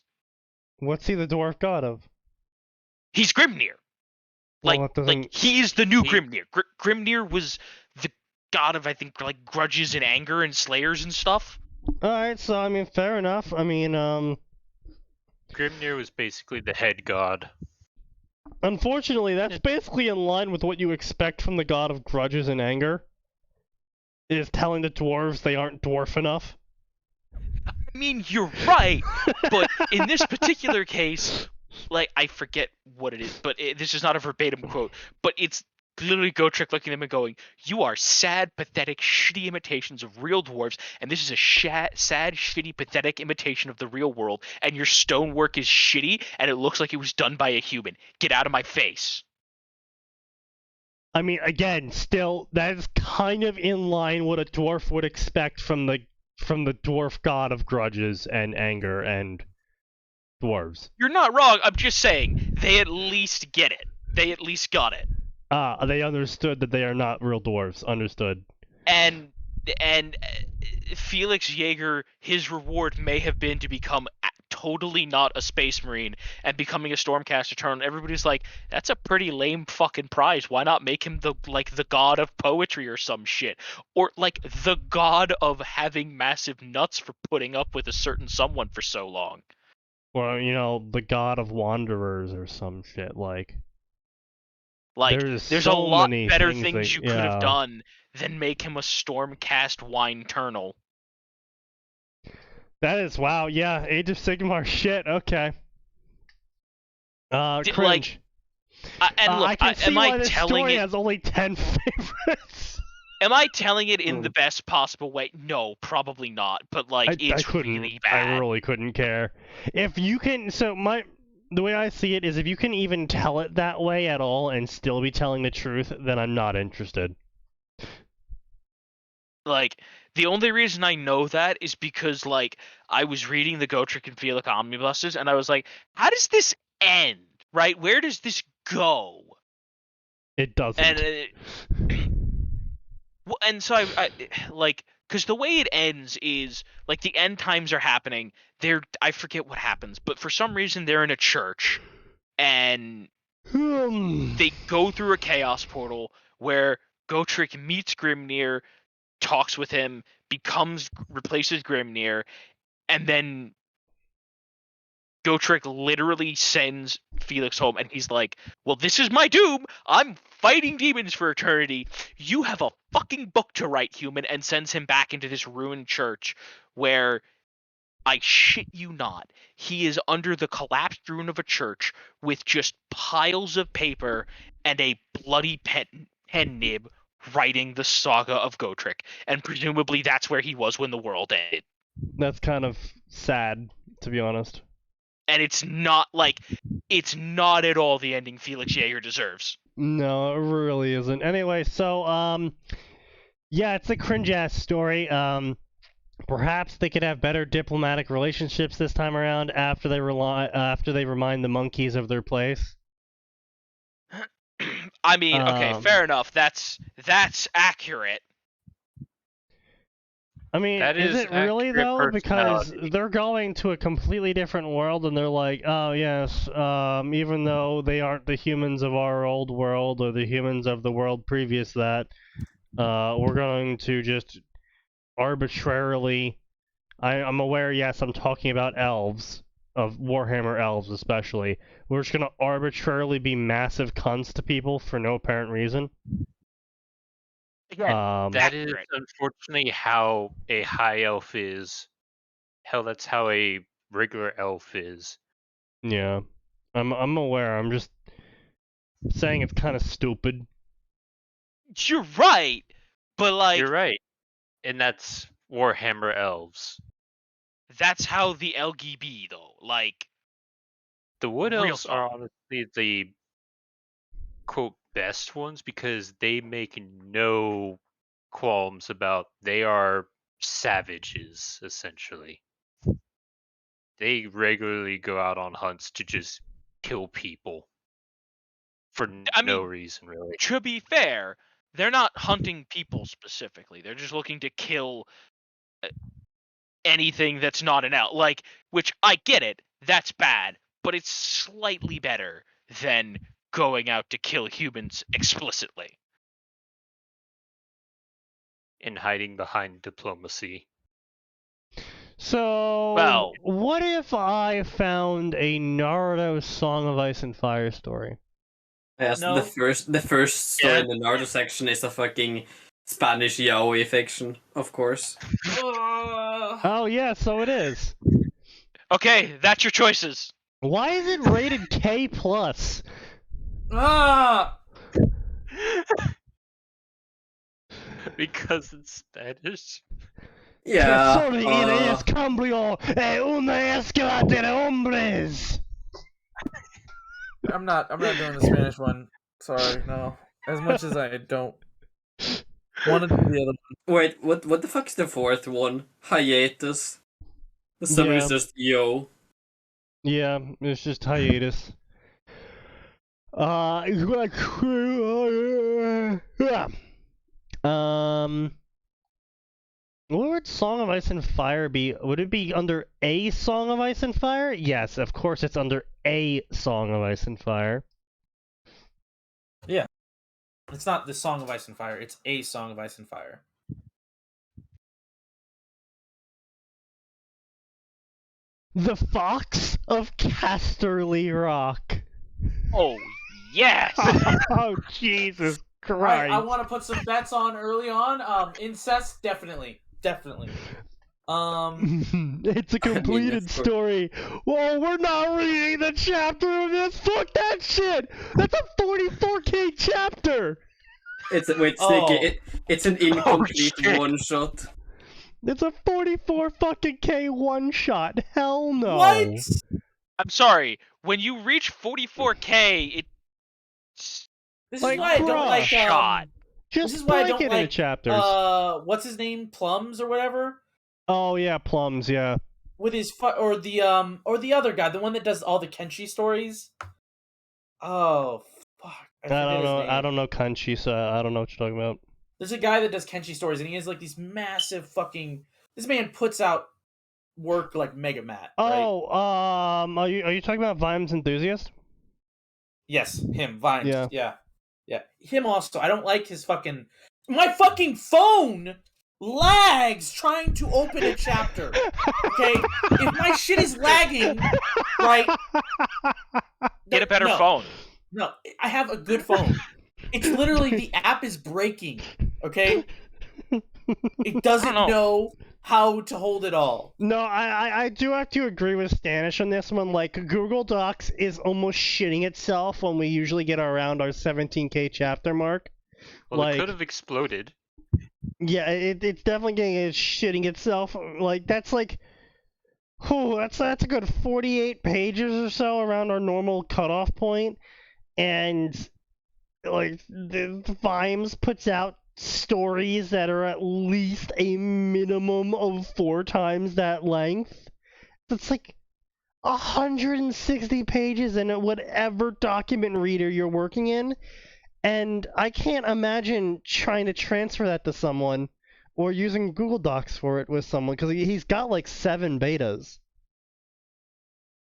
What's he the dwarf god of? he's Grimnir. Well, Like, that doesn't... he is the new He- Grimnir. Grimnir was the god of, I think, like grudges and anger and slayers and stuff. Alright, so I mean, fair enough. I mean, Grimnir was basically the head god. unfortunately, that's basically in line with what you expect from the god of grudges and anger. Is telling the dwarves they aren't dwarf enough. I mean, you're right, but in this particular case, like, I forget what it is, but this is not a verbatim quote, but it's literally Gotrek looking at them and going, "You are sad, pathetic, shitty imitations of real dwarves, and this is a sad, shitty, pathetic imitation of the real world, and your stonework is shitty, and it looks like it was done by a human. Get out of my face." I mean, again, still, that is kind of in line what a dwarf would expect from the dwarf god of grudges and anger and dwarves. You're not wrong, I'm just saying, they at least get it. They at least got it. They understood that they are not real dwarves. Understood. And Felix Jaeger, his reward may have been to become totally not a space marine and becoming a stormcaster turn. Everybody's like, that's a pretty lame fucking prize. Why not make him the god of poetry or some shit, or like the god of having massive nuts for putting up with a certain someone for so long? Or, you know, the god of wanderers or some shit, like... Like, There's there's so a lot many better things things that- you could yeah. have done than make him a stormcast wine turnal. That is, wow, yeah, Age of Sigmar shit, okay. Like, Cringe. And look, I can see am why I this telling story it? has only 10 favorites. Am I telling it in Hmm. the best possible way? No, probably not. But like, I it's couldn't, really bad. I really couldn't care. If you can, the way I see it is if you can even tell it that way at all and still be telling the truth, then I'm not interested. Like, the only reason I know that is because like I was reading the Gotrek and Felix omnibuses, and I was like, how does this end? Right? Where does this go? It doesn't. And well, and so I like, because the way it ends is like the end times are happening. I forget what happens, but for some reason they're in a church, and they go through a chaos portal where Gotrek meets Grimnir, talks with him, replaces Grimnir, and then Gotrek literally sends Felix home, and he's like, "Well, this is my doom. I'm fighting demons for eternity. You have a fucking book to write, human," and sends him back into this ruined church where, I shit you not, he is under the collapsed ruin of a church with just piles of paper and a bloody pen nib writing the saga of Gotrek. And presumably that's where he was when the world ended. That's kind of sad, to be honest. And it's not at all the ending Felix Jaeger deserves. No, it really isn't. Anyway, so, yeah, it's a cringe-ass story. Perhaps they could have better diplomatic relationships this time around after they remind the monkeys of their place. I mean, okay, fair enough. That's accurate. I mean, That is is it really accurate though? Because personality. they're going to a completely different world, and they're like, oh yes, even though they aren't the humans of our old world or the humans of the world previous that, we're going to just arbitrarily. I'm aware, yes, I'm talking about elves, of Warhammer elves especially. We're just gonna arbitrarily be massive cunts to people for no apparent reason. Again, That is accurate. unfortunately how a high elf is. Hell, that's how a regular elf is. Yeah, I'm aware. I'm just saying it's kind of stupid. You're right, but like, You're right. And that's Warhammer elves. that's how the LG be though. Like The Wood Real Elves are honestly the quote best ones because they make no qualms about they are savages essentially. They regularly go out on hunts to just kill people for no reason really. to be fair, they're not hunting people specifically. They're just looking to kill anything that's not an elf. Like, which I get it, that's bad, but it's slightly better than going out to kill humans explicitly. And hiding behind diplomacy. So, Well- what if I found a Naruto Song of Ice and Fire story? Yes, No. the first story Yeah. in the Naruto section is a fucking Spanish yaoi fiction, of course. Oh yeah, so it is. Okay, that's your choices. Why is it rated K+? Ah! Because it's Spanish. Yeah. Solo es cambio una escala de hombres. I'm not doing the Spanish one. Sorry, no. As much as I don't want to do the other one. Wait, what the fuck is the fourth one? Hiatus. The summary is Yeah. just yo. Yeah, it's just hiatus. What would Song of Ice and Fire be? Would it be under a Song of Ice and Fire? Yes, of course it's under a Song of Ice and Fire. It's not the Song of Ice and Fire, it's a Song of Ice and Fire. The Fox of Casterly Rock. Oh, yes! Oh, Jesus All right, Christ. I want to put some bets on early on. Incest, definitely. It's a completed that's for- story. Whoa, we're not reading the chapter of this. Fuck that shit. That's a 44K chapter. It's wait, Oh. Sneaky. It's an incomplete shit. one shot. It's a 44 fucking K one shot. Hell no. What? I'm sorry. When you reach 44K, it's This Like, is why I don't bruh. like Shot. Just this is why I break don't it into like chapters. what's his name? Plums or whatever? Oh yeah, Plums. Yeah. With his or the other guy, the one that does all the Kenshi stories. Oh fuck! I forget don't his know. name. I don't know Kanchi, so I don't know what you're talking about. There's a guy that does Kenshi stories, and he has like these massive fucking. This man puts out work like Mega Mat. Right? Oh, are you talking about Vimes Enthusiast? Yes, him. Vines. Yeah. Yeah. Him also. I don't like his fucking. My fucking phone lags trying to open a chapter. Okay, if my shit is lagging, right? Get a better no, phone. No, I have a good phone. It's literally the app is breaking. Okay, it doesn't know how to hold it all. No, I do have to agree with Stanish on this one. Like, Google Docs is almost shitting itself when we usually get around our 17K chapter mark. Well, Like- it could have exploded. Yeah, it's definitely shitting itself. Like, that's like, that's a good 48 pages or so around our normal cutoff point. And, like, the Vimes puts out stories that are at least a minimum of 4 times that length. That's like 160 pages in whatever document reader you're working in, and I can't imagine trying to transfer that to someone or using Google Docs for it with someone, because he's got like 7 betas.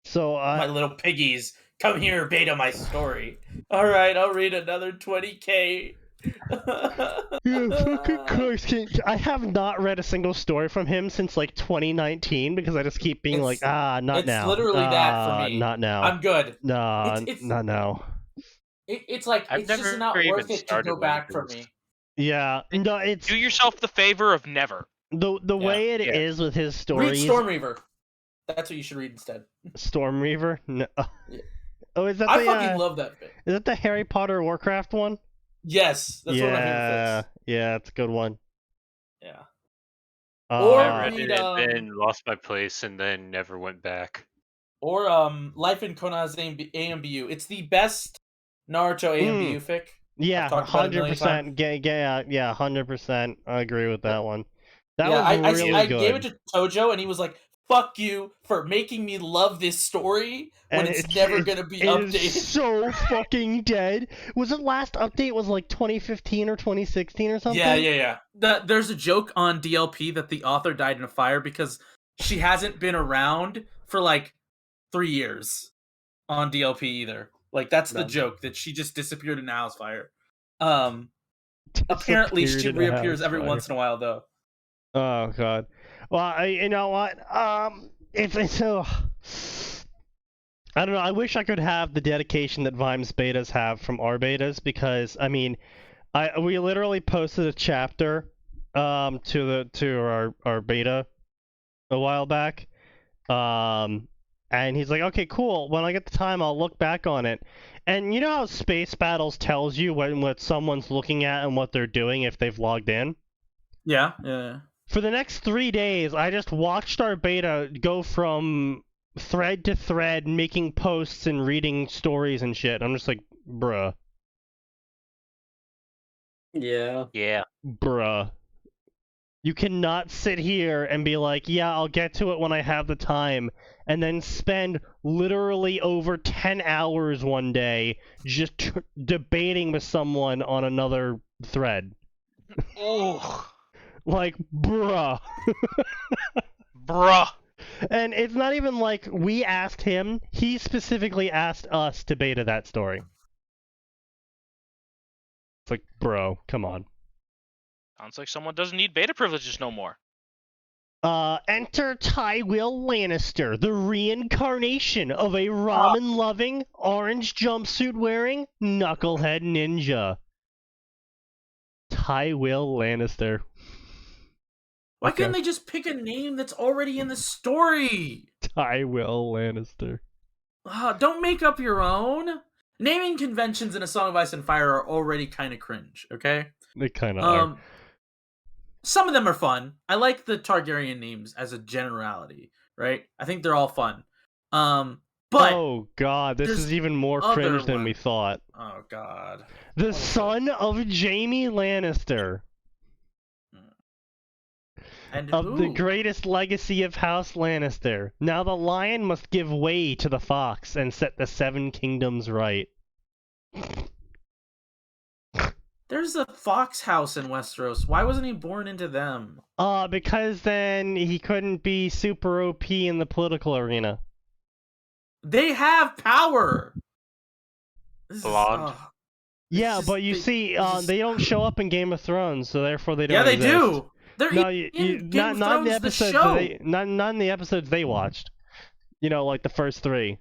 So My little piggies, come here, beta my story. All right, I'll read another 20K. yeah, fucking Christ. I have not read a single story from him since like 2019 because I just keep being It's- not it's now. literally that for me. Not now. I'm good. Nah, it's- not now. It's like I've it's just never not even worth it to started go one back of for those. me. Yeah, no, it's Do yourself the favor of never. the way it is with his Read stories. Storm Reaver. That's what you should read instead. Storm Reaver? No. Yeah. Oh, is that I the fucking love that bit. is that the Harry Potter Warcraft one? Yes, that's one of my favorite yeah, bits. yeah, it's a good one. Yeah. Or I read read, it and then lost my place and then never went back. Or Life in Kona's AMBU. It's the best Naruto AMBU fic. Yeah, I've talked about it a million 100%. Yeah, 100%. I agree with that one. That was really I good. gave it to Tojo, and he was like, "Fuck you for making me love this story when And it's never gonna be it updated." is so fucking dead. Was it last update was like 2015 or 2016 or something? Yeah. There's a joke on DLP that the author died in a fire because she hasn't been around for like 3 years on DLP either. Like that's the joke, that she just disappeared in a house fire. Apparently she reappears every once in a while though. Oh god. Well, you know what? It's so. I don't know. I wish I could have the dedication that Vimes betas have from our betas, because I mean, we literally posted a chapter to our beta a while back. And he's like, okay, cool. When I get the time, I'll look back on it. And you know how Space Battles tells you what someone's looking at and what they're doing if they've logged in? Yeah. For the next 3 days, I just watched our beta go from thread to thread, making posts and reading stories and shit. I'm just like, bruh. Yeah. Bruh. You cannot sit here and be like, yeah, I'll get to it when I have the time, and then spend literally over 10 hours one day just debating with someone on another thread. Oh. Like, bruh. Bruh. And it's not even like we asked him, he specifically asked us to beta that story. It's like, bro, come on. Sounds like someone doesn't need beta privileges no more. Enter Tywin Lannister, the reincarnation of a ramen-loving, orange jumpsuit-wearing, knucklehead ninja. Tywin Lannister. Why couldn't they just pick a name that's already in the story? Tywin Lannister. Don't make up your own. Naming conventions in A Song of Ice and Fire are already kind of cringe, okay? They kind of are. Some of them are fun. I like the Targaryen names as a generality, right? I think they're all fun. But oh god, this is even more cringe than we thought. Oh god. The son of Jaime Lannister. And of the greatest legacy of House Lannister. Now the lion must give way to the fox and set the 7 kingdoms right. There's a fox house in Westeros. Why wasn't he born into them? Because then he couldn't be super OP in the political arena. They have power! Blonde. Yeah, but you see, they don't show up in Game of Thrones, so therefore they don't Yeah, they exist. do! They're No, in Game not of in Thrones, the episodes the show! not in the episodes they watched. You know, like the first 3.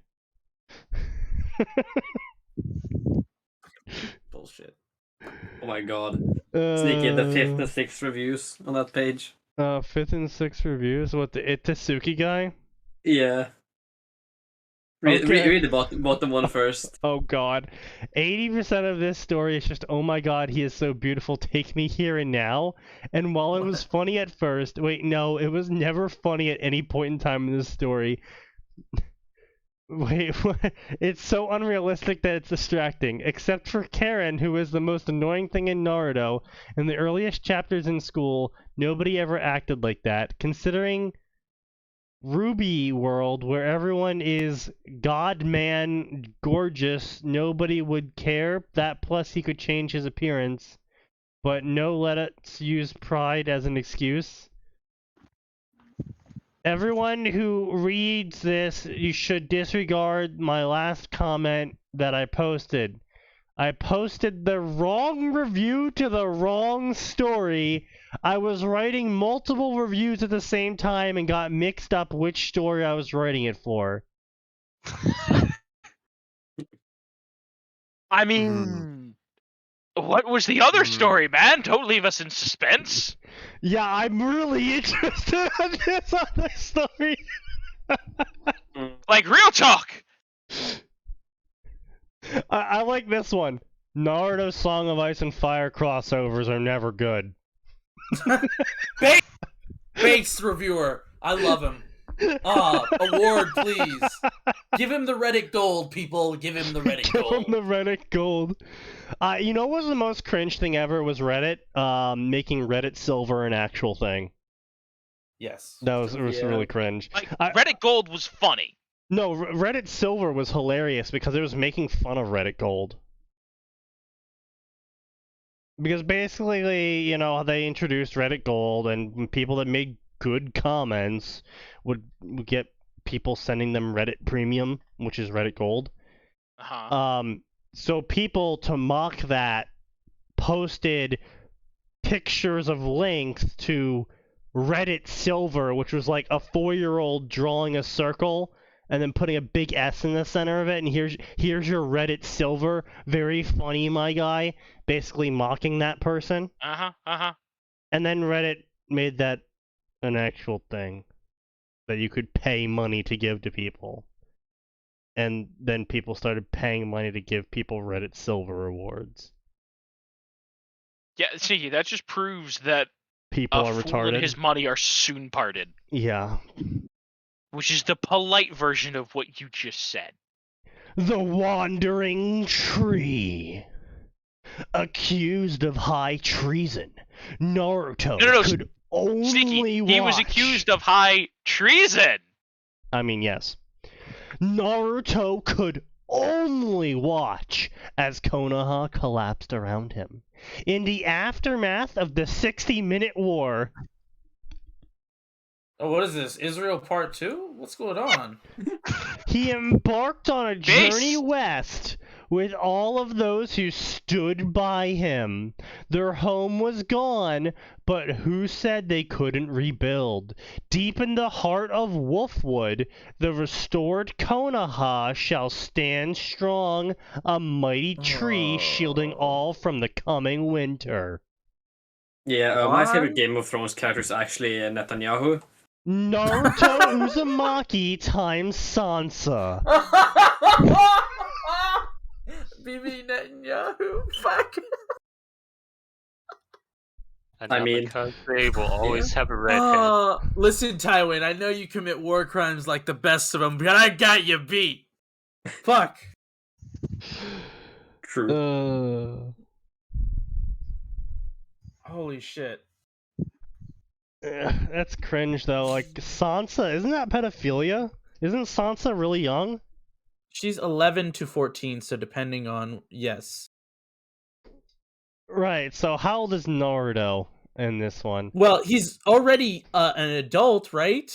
Bullshit. Oh my god. Sneaky, the 5th and 6th reviews on that page. 5th and 6th reviews? What, the Itasuki guy? Yeah. Read the bottom one first. Oh god. 80% of this story is just, oh my god, he is so beautiful, take me here and now. And while it was funny at first, wait, no, it was never funny at any point in time in this story. Wait, what? It's so unrealistic that it's distracting. Except for Karen, who is the most annoying thing in Naruto. In the earliest chapters in school, nobody ever acted like that. Considering Ruby world, where everyone is God-man gorgeous, nobody would care. That plus he could change his appearance. But no, let's use pride as an excuse. Everyone who reads this, you should disregard my last comment that I posted. I posted the wrong review to the wrong story. I was writing multiple reviews at the same time and got mixed up which story I was writing it for. I mean, what was the other story, man? Don't leave us in suspense. Yeah, I'm really interested in this other story. Like, real talk! I like this one. Naruto Song of Ice and Fire crossovers are never good. Bait Ace reviewer. I love him. Award, please. Give him the Reddit gold, people. Give him the Reddit gold. Give him the Reddit gold. You know what was the most cringe thing ever was Reddit making Reddit Silver an actual thing. Yes. That was really cringe. Like, Reddit Gold was funny. No, Reddit Silver was hilarious because it was making fun of Reddit Gold. Because basically, you know, they introduced Reddit Gold, and people that made good comments would get people sending them Reddit Premium, which is Reddit Gold. So people, to mock that, posted pictures of links to Reddit Silver, which was like a 4-year-old drawing a circle and then putting a big S in the center of it, and here's your Reddit Silver, very funny, my guy, basically mocking that person. And then Reddit made that an actual thing that you could pay money to give to people. And then people started paying money to give people Reddit Silver awards. Yeah, Sneaky, that just proves that People are fool retarded. and his money are soon parted. Yeah. Which is the polite version of what you just said. The Wandering Tree. Accused of high treason. Naruto No, could only Sneaky, watch... he was accused of high treason! I mean, yes. Naruto could only watch as Konoha collapsed around him. In the aftermath of the 60-minute war... Oh, what is this? Israel Part 2? What's going on? He embarked on a Base. journey west with all of those who stood by him. Their home was gone, but who said they couldn't rebuild? Deep in the heart of Wolfwood, the restored Konoha shall stand strong, a mighty tree shielding all from the coming winter. Yeah, my favorite Game of Thrones character is actually Netanyahu. Naruto Uzumaki times Sansa. Bibi Netanyahu, fuck. And I mean- because they will always have a redhead. Listen, Tywin, I know you commit war crimes like the best of them, but I got you beat. Fuck. True. Holy shit. That's cringe though. Like Sansa, isn't that pedophilia? Isn't Sansa really young? She's 11 to 14, so depending on... Yes. Right, so how old is Naruto in this one? Well, he's already an adult, right?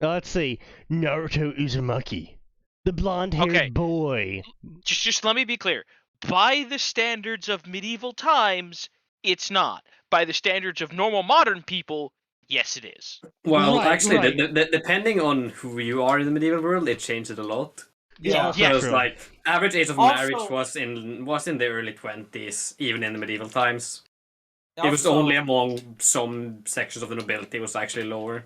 Let's see. Naruto Uzumaki. The blonde-haired Okay. boy. Just let me be clear. By the standards of medieval times, it's not. By the standards of normal modern people, yes it is. Well, Right, actually, right. depending on who you are in the medieval world, it changes a lot. Yeah. Yeah. Because true. like average age of Also- marriage was in the early 20s, even in the medieval times. It was Also- only among some sections of the nobility was actually lower.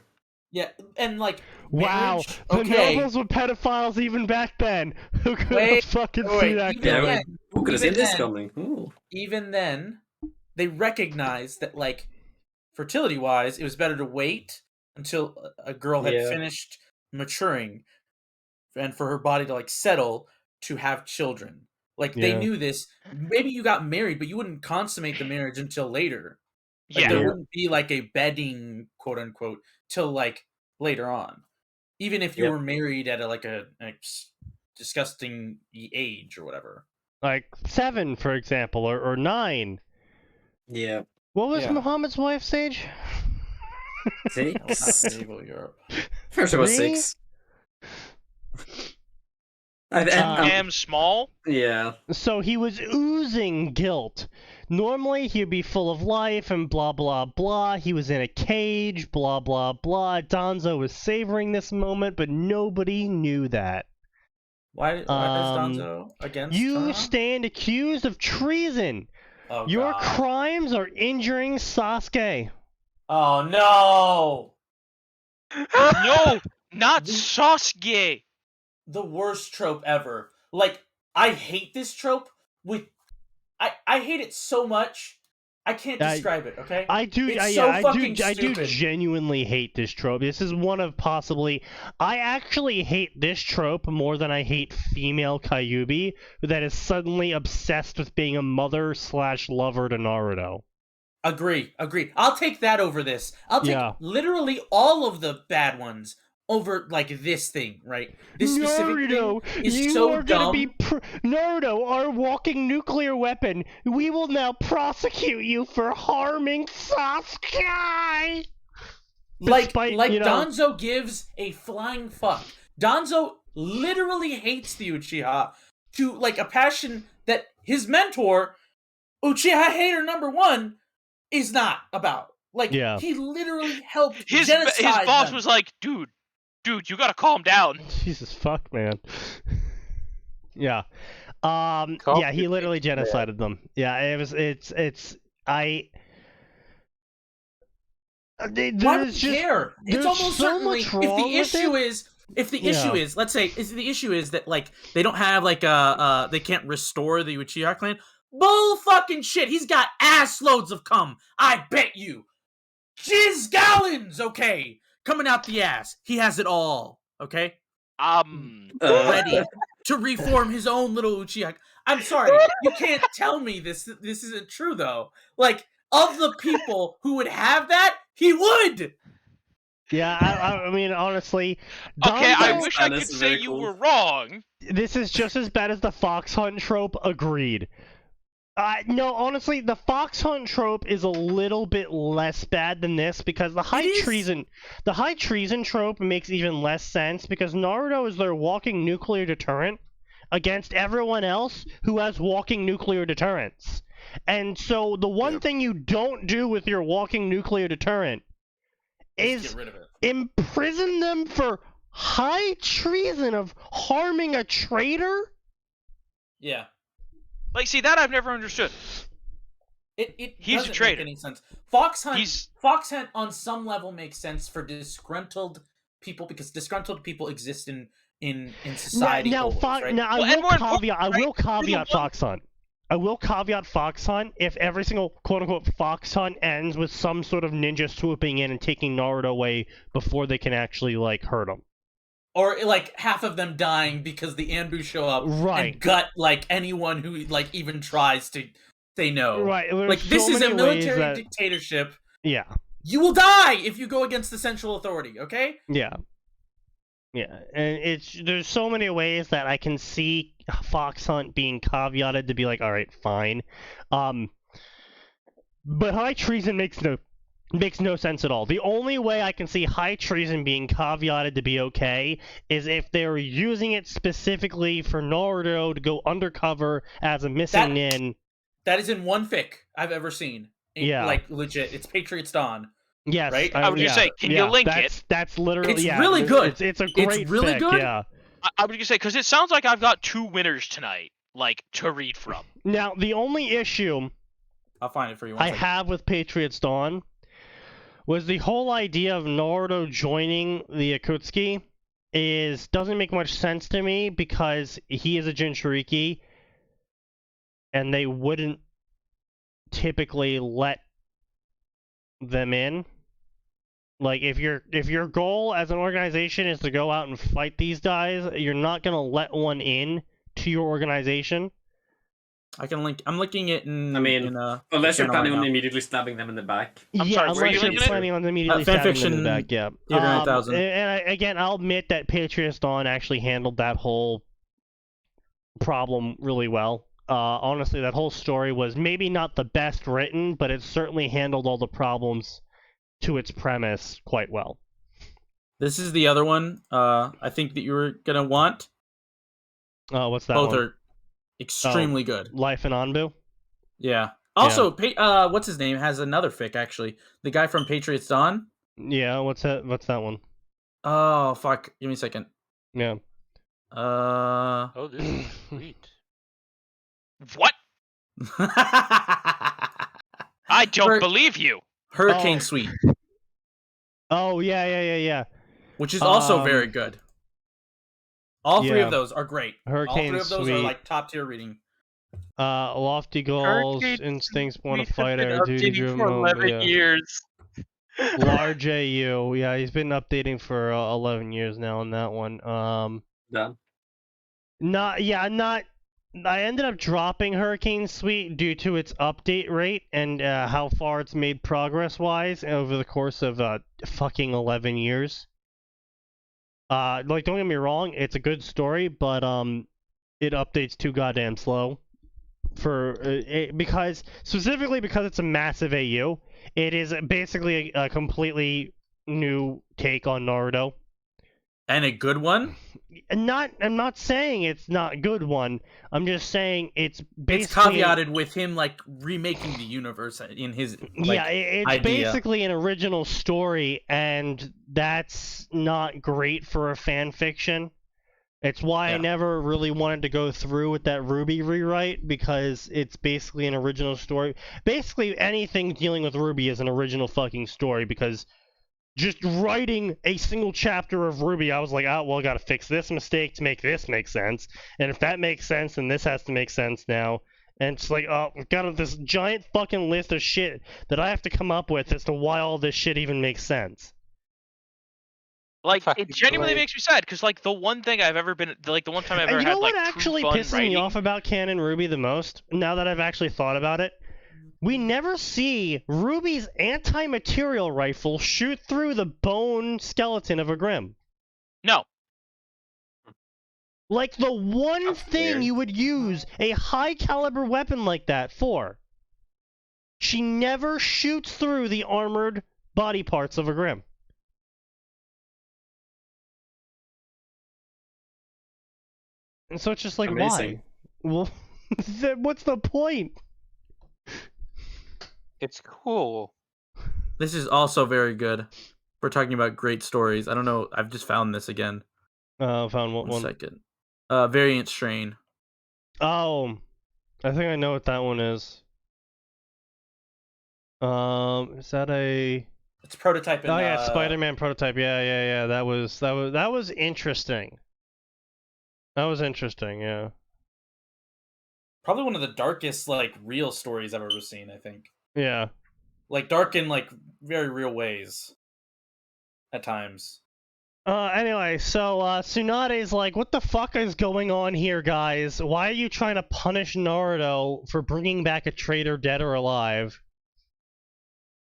Yeah, and like... Wow, marriage- the okay. nobles were pedophiles even back then. Who could Wait, have fucking wait, see that even Yeah, coming? then- who could have seen even this then- coming? Ooh. Even then, they recognized that, like, fertility-wise, it was better to wait until a girl had Yeah. finished maturing and for her body to, like, settle to have children. Like, they Yeah. knew this. Maybe you got married, but you wouldn't consummate the marriage until later. Like, Yeah. there wouldn't be, like, a bedding, quote-unquote, till, like, later on. Even if you Yep. were married at, a disgusting age or whatever. Like 7, for example, or 9. Yeah. What was Yeah. Muhammad's wife's age? That was not 6. medieval Europe. First it was 3? 6. Damn small. Yeah. So he was oozing guilt. Normally he'd be full of life and blah blah blah. He was in a cage, blah blah blah. Donzo was savoring this moment, but nobody knew that. Why is Donzo against You Konoha? stand accused of treason. Oh, Your God. crimes are injuring Sasuke. Oh no! No, not Sasuke. The worst trope ever. Like, I hate this trope with I hate it so much I can't describe it, okay? I do. It's Yeah, so fucking I do stupid. genuinely hate this trope. This is one of possibly. I actually hate this trope more than I hate female Kyuubi that is suddenly obsessed with being a mother/lover to Naruto. Agree. I'll take that over this. I'll take literally all of the bad ones over like this thing, right? This specific Naruto, thing is you so are dumb. gonna be Naruto, our walking nuclear weapon. We will now prosecute you for harming Sasuke. Like you know, Danzo gives a flying fuck. Danzo literally hates the Uchiha to like a passion that his mentor, Uchiha hater number 1, is not about. Like he literally helped genocide his boss them. was like, dude, you gotta calm down. Jesus fuck, man. Yeah. He literally genocided them. Yeah, Why would you care? It's almost so certainly much wrong if the with issue it. is let's say the issue is that like they don't have like they can't restore the Uchiha clan. Bull fucking shit. He's got ass loads of cum. I bet you. Jizz gallons, okay. Coming out the ass. He has it all, okay? Ready to reform his own little Uchiha. I'm sorry. You can't tell me this isn't true though. Like of the people who would have that, he would. Yeah, I mean, honestly. Okay, I Danzo, wish I could say you were wrong. This is just as bad as the fox hunt trope. Agreed. No, honestly, the fox hunt trope is a little bit less bad than this because the high treason trope makes even less sense because Naruto is their walking nuclear deterrent against everyone else who has walking nuclear deterrents. And so the one thing you don't do with your walking nuclear deterrent is imprison them for high treason of harming a traitor? Yeah. Like, see, that I've never understood. He's a traitor. Make any sense. Fox Hunt on some level makes sense for disgruntled people because disgruntled people exist in society. I will caveat Fox Hunt. I will caveat Fox Hunt if every single quote-unquote Fox Hunt ends with some sort of ninja swooping in and taking Naruto away before they can actually, like, hurt him. Or, like, half of them dying because the Anbu show up and gut, like, anyone who, like, even tries to say no. Right. Like, this is a military dictatorship. Yeah. You will die if you go against the central authority, okay? Yeah. Yeah, and there's so many ways that I can see Fox Hunt being caveated to be like, all right, fine, but high treason makes no sense at all. The only way I can see high treason being caveated to be okay is if they're using it specifically for Naruto to go undercover as a missing nin. That is in one fic I've ever seen. Like legit, it's Patriots Dawn. Yes, right. I would just say, can you link it? That's literally it's really good. It's a great really fic, good. Yeah. I would just say because it sounds like I've got 2 winners tonight, like to read from. Now the only issue I'll find it for you. I have with Patriots Dawn was the whole idea of Naruto joining the Akatsuki doesn't make much sense to me because he is a Jinchuriki, and they wouldn't typically let them in. Like if your goal as an organization is to go out and fight these guys, you're not gonna let one in to your organization. I can link. I'm linking it in. Unless you're planning on immediately stabbing them in the back. Unless you're planning on immediately stabbing them in the back. Yeah. Again, I'll admit that Patriots Dawn actually handled that whole problem really well. Honestly, that whole story was maybe not the best written, but it certainly handled all the problems to its premise quite well. This is the other one I think that you were going to want. What's that Both one? are extremely good. Life in Anbu? Yeah. Also, what's his name has another fic, actually. The guy from Patriots Dawn? Yeah, what's that one? Oh, fuck. Give me a second. Yeah. Oh, this is sweet. What? I don't believe you. Hurricane Suite. Oh, yeah. Which is also very good. All 3 of those are great. Hurricane All 3 of those Suite. are like top tier reading. Lofty goals, Hurricane instincts, tweets born a have fighter, been duty updating driven for home, 11 yeah. years. Large AU, yeah, he's been updating for 11 years now on that one. Done. I ended up dropping Hurricane Suite due to its update rate and how far it's made progress-wise over the course of fucking 11 years. Like, don't get me wrong, it's a good story, but it updates too goddamn slow. Specifically because it's a massive AU, it is basically a completely new take on Naruto. And a good one? I'm not saying it's not a good one. I'm just saying it's It's basically caveated with him like remaking the universe in his like, it's idea. basically an original story, and that's not great for a fan fiction. It's why I Yeah. never really wanted to go through with that Ruby rewrite, because it's basically an original story. Basically, anything dealing with Ruby is an original fucking story, because just writing a single chapter of Ruby, I was like, oh, well, I gotta fix this mistake to make this make sense. And if that makes sense, then this has to make sense now. And it's like, oh, I've got this giant fucking list of shit that I have to come up with as to why all this shit even makes sense. Like, Fucking it genuinely great. makes me sad, because, like, the one thing I've ever been, like, the one time I've And ever you know had, what like, actually true fun pisses writing... me off about Canon Ruby the most, now that I've actually thought about it? We never see Ruby's anti-material rifle shoot through the bone skeleton of a Grimm. No. Like, the one That's thing weird. you would use a high-caliber weapon like that for. She never shoots through the armored body parts of a Grimm. And so it's just like, Amazing. why? Well, what's the point? It's cool. This is also very good. We're talking about great stories. I don't know. I've just found this again. Found what One one? second. Variant Strain. Oh, I think I know what that one is. Is that a? It's prototype. Oh yeah, Spider-Man prototype. Yeah. That was interesting. That was interesting. Yeah. Probably one of the darkest like real stories I've ever seen. I think. Yeah. Like dark in like very real ways. At times. Anyway, so Tsunade's like, what the fuck is going on here, guys? Why are you trying to punish Naruto for bringing back a traitor, dead or alive?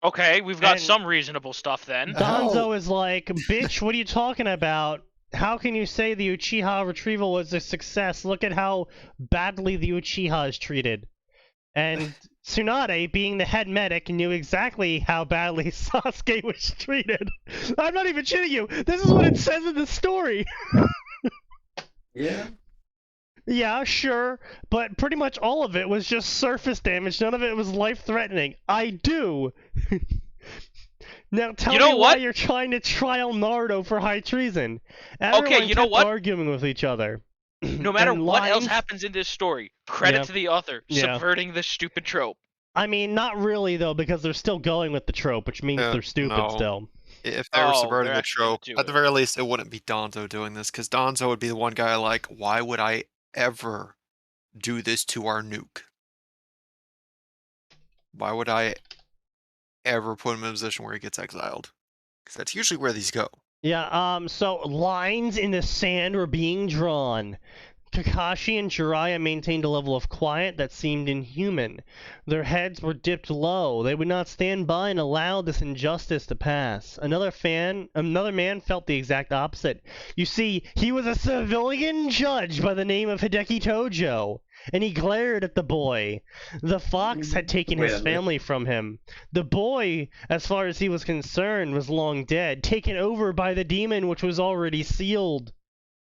Okay, we've got And- some reasonable stuff then. Danzo is like, bitch, what are you talking about? How can you say the Uchiha retrieval was a success? Look at how badly the Uchiha is treated. And Tsunade, being the head medic, knew exactly how badly Sasuke was treated. I'm not even shitting you. This is what it says in the story. Yeah. Yeah, sure, but pretty much all of it was just surface damage. None of it was life-threatening. I do. Now tell You know me why what? you're trying to trial Naruto for high treason. Okay, Everyone you know kept what? arguing with each other. No matter And what else lines- happens in this story, credit Yeah. to the author, Yeah. subverting this stupid trope. I mean, not really though, because they're still going with the trope, which means they're stupid no. still. If they were Oh, subverting they're the actually gonna trope, do at the it. very least, it wouldn't be Danzo doing this, because Danzo would be the one guy like, why would I ever do this to our nuke? Why would I ever put him in a position where he gets exiled? Because that's usually where these go. Yeah, so lines in the sand were being drawn. Kakashi and Jiraiya maintained a level of quiet that seemed inhuman. Their heads were dipped low. They would not stand by and allow this injustice to pass. Another man felt the exact opposite. You see, he was a civilian judge by the name of Hideki Tojo, and he glared at the boy. The fox had taken Wait his a minute. family from him. The boy, as far as he was concerned, was long dead, taken over by the demon which was already sealed.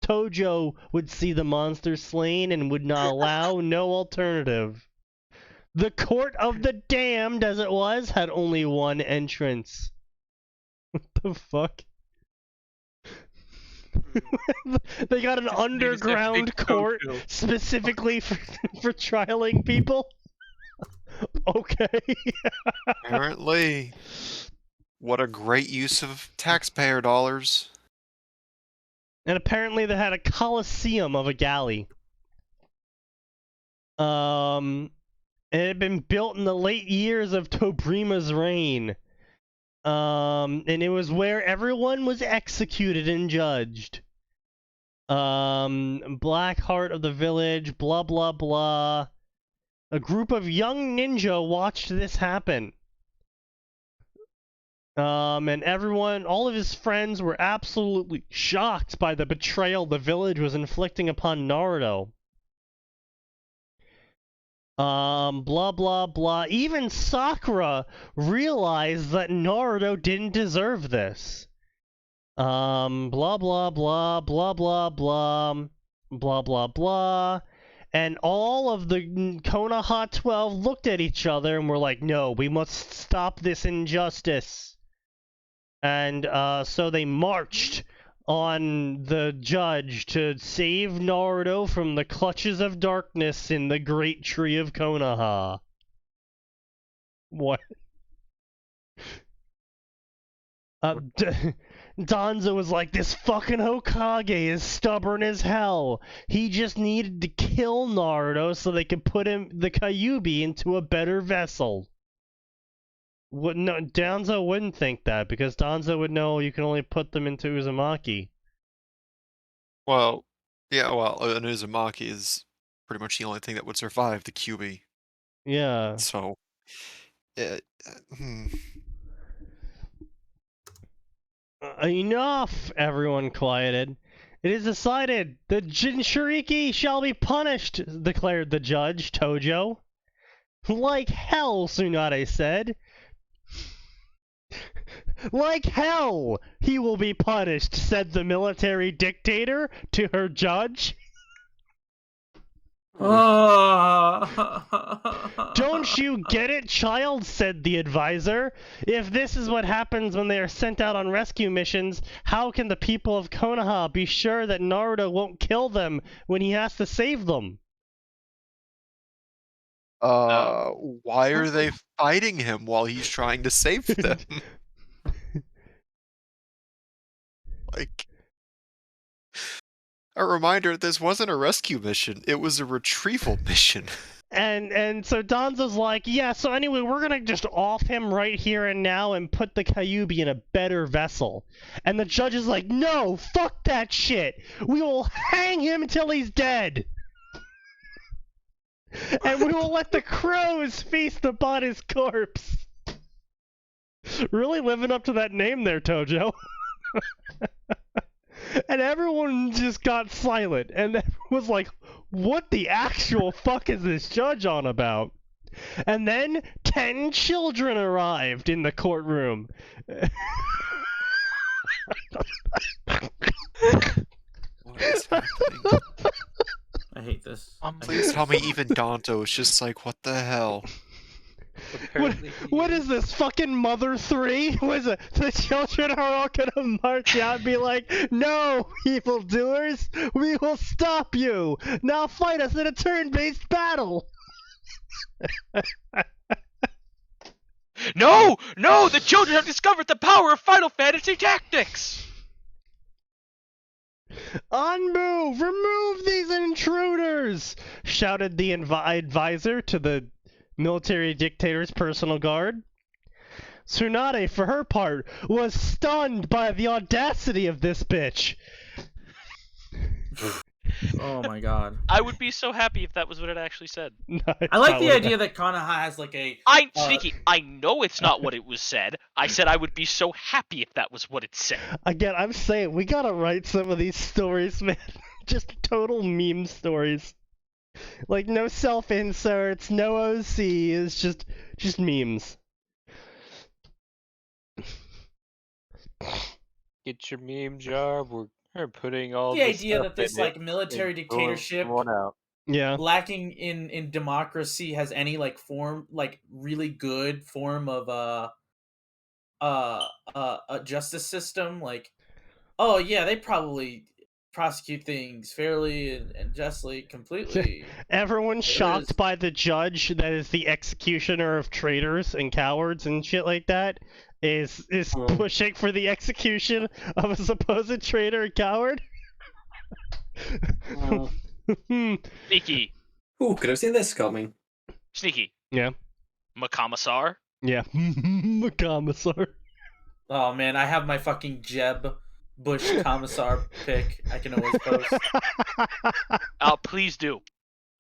Tojo would see the monster slain and would not allow no alternative. The court of the damned, as it was, had only one entrance. What the fuck? They got an underground court specifically for trialing people? Okay. Apparently. What a great use of taxpayer dollars. And apparently they had a coliseum of a galley. It had been built in the late years of Tobrima's reign. And it was where everyone was executed and judged. Black heart of the village, blah blah blah. A group of young ninja watched this happen. And everyone, all of his friends were absolutely shocked by the betrayal the village was inflicting upon Naruto. Blah blah blah. Even Sakura realized that Naruto didn't deserve this. Blah blah blah, blah blah blah, blah blah blah. And all of the Konoha 12 looked at each other and were like, no, we must stop this injustice. And so they marched on the judge to save Naruto from the clutches of darkness in the Great Tree of Konoha. What? Danzo was like, this fucking Hokage is stubborn as hell. He just needed to kill Naruto so they could put the Kyuubi into a better vessel. No, Danzo wouldn't think that, because Danzo would know you can only put them into Uzumaki. Well, yeah, well, an Uzumaki is pretty much the only thing that would survive the Kyuubi. Yeah. So, Enough! Everyone quieted. It is decided the Jinchuriki shall be punished, declared the judge, Tojo. Like hell, Tsunade said. Like hell, he will be punished, said the military dictator to her judge. Don't you get it, child? Said the advisor. If this is what happens when they are sent out on rescue missions, how can the people of Konoha be sure that Naruto won't kill them when he has to save them? why are they fighting him while he's trying to save them? Like, a reminder, this wasn't a rescue mission, it was a retrieval mission. And so Danzo's like, yeah, so anyway, we're gonna just off him right here and now and put the Kyuubi in a better vessel. And the judge is like, no, fuck that shit! We will hang him until he's dead! And we will let the crows feast upon his corpse! Really living up to that name there, Tojo. And everyone just got silent, and everyone was like, what the actual fuck is this judge on about? And then 10 children arrived in the courtroom. What is happening? I hate this. Please tell me even Danto is just like, what the hell? What is this, fucking Mother 3? Was it the children are all gonna march out and be like, no, evildoers, we will stop you! Now fight us in a turn-based battle! No! No! The children have discovered the power of Final Fantasy Tactics! Anbu, remove these intruders! Shouted the advisor to the military dictator's personal guard. Tsunade, for her part, was stunned by the audacity of this bitch. Oh my god. I would be so happy if that was what it actually said. I like the idea that Konoha has like a... Sneaky, I know it's not what it was said. I said I would be so happy if that was what it said. Again, I'm saying, we gotta write some of these stories, man. Just total meme stories. Like, no self-inserts, no OC, it's just memes. Get your meme job. We're putting all The idea that this like military dictatorship out. Yeah. lacking in democracy has any like form, like really good form of a justice system, like, oh yeah, they probably prosecute things fairly and justly, completely. Everyone's shocked by the judge that is the executioner of traitors and cowards and shit like that is pushing for the execution of a supposed traitor and coward. Sneaky, Who could have seen this coming? Sneaky. Yeah. Makamisar. Yeah. Commissar. Oh man, I have my fucking Jeb Bush Commissar pick. I can always post. Please do.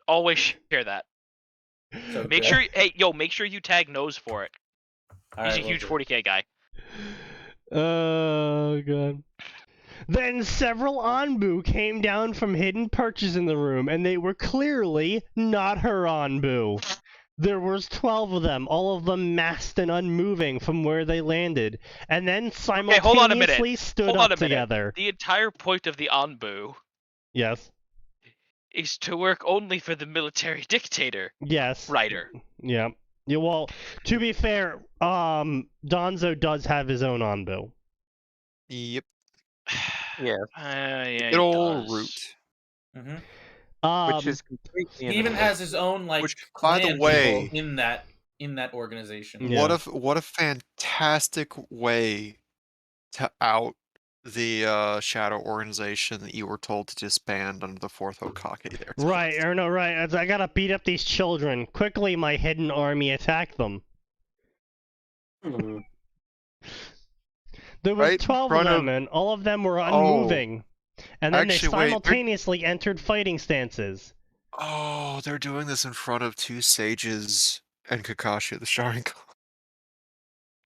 Always share that. So Make good. sure, make sure you tag Nose for it. All He's right, a will huge do. 40k guy. Oh god. Then several Anbu came down from hidden perches in the room, and they were clearly not her Anbu. There was 12 of them, all of them masked and unmoving from where they landed, and then simultaneously hold on a minute. stood Hold up on a minute. together. The entire point of the Anbu Yes. is to work only for the military dictator. Yes. Writer. Yeah. Yeah, well, to be fair, Donzo does have his own Anbu. Yep. Yeah. Yeah, he Good old does. Root. Mm-hmm. Which is completely He even has his own like Which, by the clan way- people in that organization. Yeah. What a fantastic way to out the shadow organization that you were told to disband under the 4th Hokage there. Right, or no, right. As I gotta beat up these children. Quickly, my hidden army attacked them. Hmm. There was Right in 12 of front them, of- and all of them were unmoving. And then Actually, they wait, they're- simultaneously entered fighting stances. Oh, they're doing this in front of 2 sages and Kakashi the Sharingan.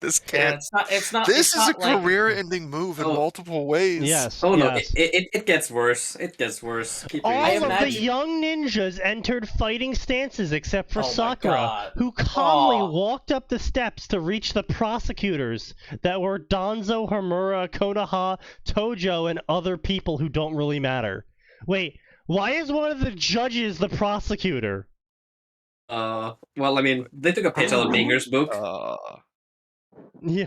This Yeah, can't. it's not. This it's is a not like, career-ending move in Oh. multiple ways. Yes, Oh no, yes. it gets worse. It gets worse. Keep All reading. of the imagine- young ninjas entered fighting stances except for Oh my Sakura, God. who calmly Aw. walked up the steps to reach the prosecutors that were Donzo, Homura, Konoha, Tojo, and other people who don't really matter. Wait, why is one of the judges the prosecutor? Well, I mean, they took a page out of Minger's book. Yeah.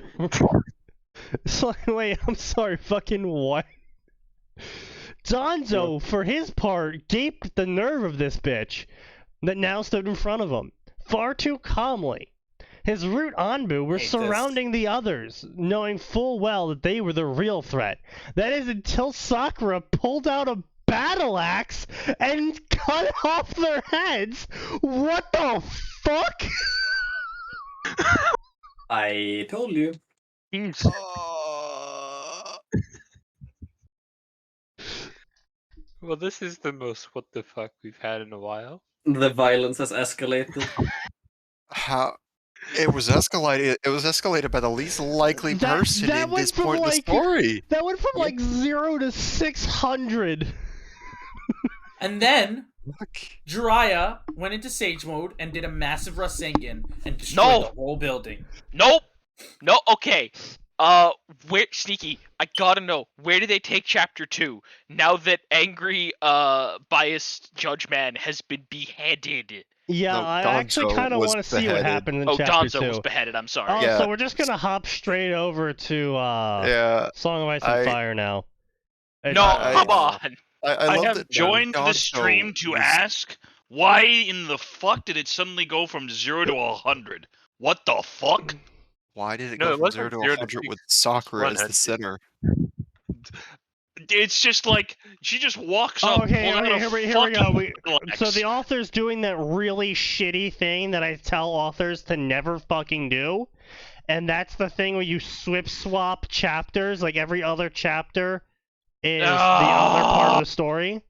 So, wait, I'm sorry, fucking what? Donzo, for his part, gaped at the nerve of this bitch that now stood in front of him, far too calmly. His root Anbu were Hate this. surrounding the others, knowing full well that they were the real threat. That is until Sakura pulled out a battle axe and cut off their heads. What the fuck? I told you. Well, this is the most what the fuck we've had in a while. The violence has escalated. How? It was escalated. It was escalated by the least likely That- person that in went this from, point in the like, story. That went from Yep. like 0 to 600. And then Fuck. Jiraiya went into Sage mode and did a massive Rasengan and destroyed No! the whole building. Nope. No. Okay. Where Sneaky? I gotta know, where did they take Chapter 2? Now that angry, biased Judge Man has been beheaded. Yeah, No, I actually Donzo kind of was want to see what beheaded. happened in Oh, chapter Donzo 2. was beheaded. I'm sorry. Oh, Yeah. so we're just gonna hop straight over to Yeah, Song of Ice and I- Fire now. No, I- come on. I I love have that joined the Donzo stream to was- ask, why in the fuck did it suddenly go from 0 to 100? What the fuck? Why did it No, go it from wasn't 0 to 0 to 100 with Sakura as the 100. center? It's just like, she just walks Oh, up, okay, pulls out a here we fucking go. battle So axe. the author's doing that really shitty thing that I tell authors to never fucking do, and that's the thing where you swap chapters, like every other chapter is the other part of the story.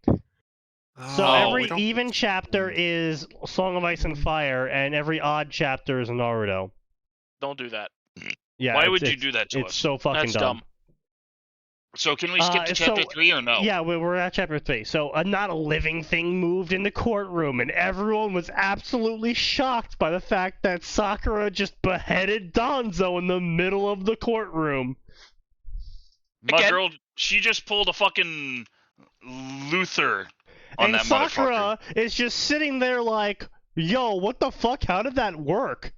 So Oh, every we don't- even chapter is Song of Ice and Fire, and every odd chapter is Naruto. Don't do that. Yeah, Why it's- would you it's- do that to It's us? so fucking That's dumb. So can we skip to chapter 3 or no? Yeah, we're at chapter 3. So not a living thing moved in the courtroom, and everyone was absolutely shocked by the fact that Sakura just beheaded Donzo in the middle of the courtroom. My Again? girl, she just pulled a fucking Luther on And that Sakura motherfucker. is just sitting there like, yo, what the fuck? How did that work?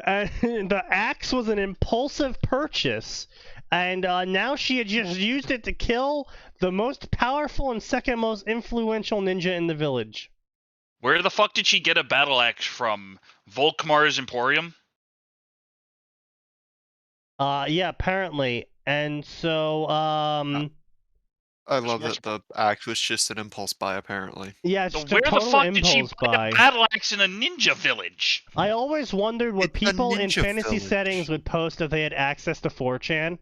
And the axe was an impulsive purchase, and now she had just used it to kill the most powerful and second most influential ninja in the village. Where the fuck did she get a battle axe from? Volkmar's Emporium? Yeah, apparently. And so, I love that the act was just an impulse buy, apparently. Yeah, it's So just a where the total fuck did she impulse buy buy. a battle axe in a ninja village? I always wondered what It's a people in ninja fantasy village. settings would post if they had access to 4chan.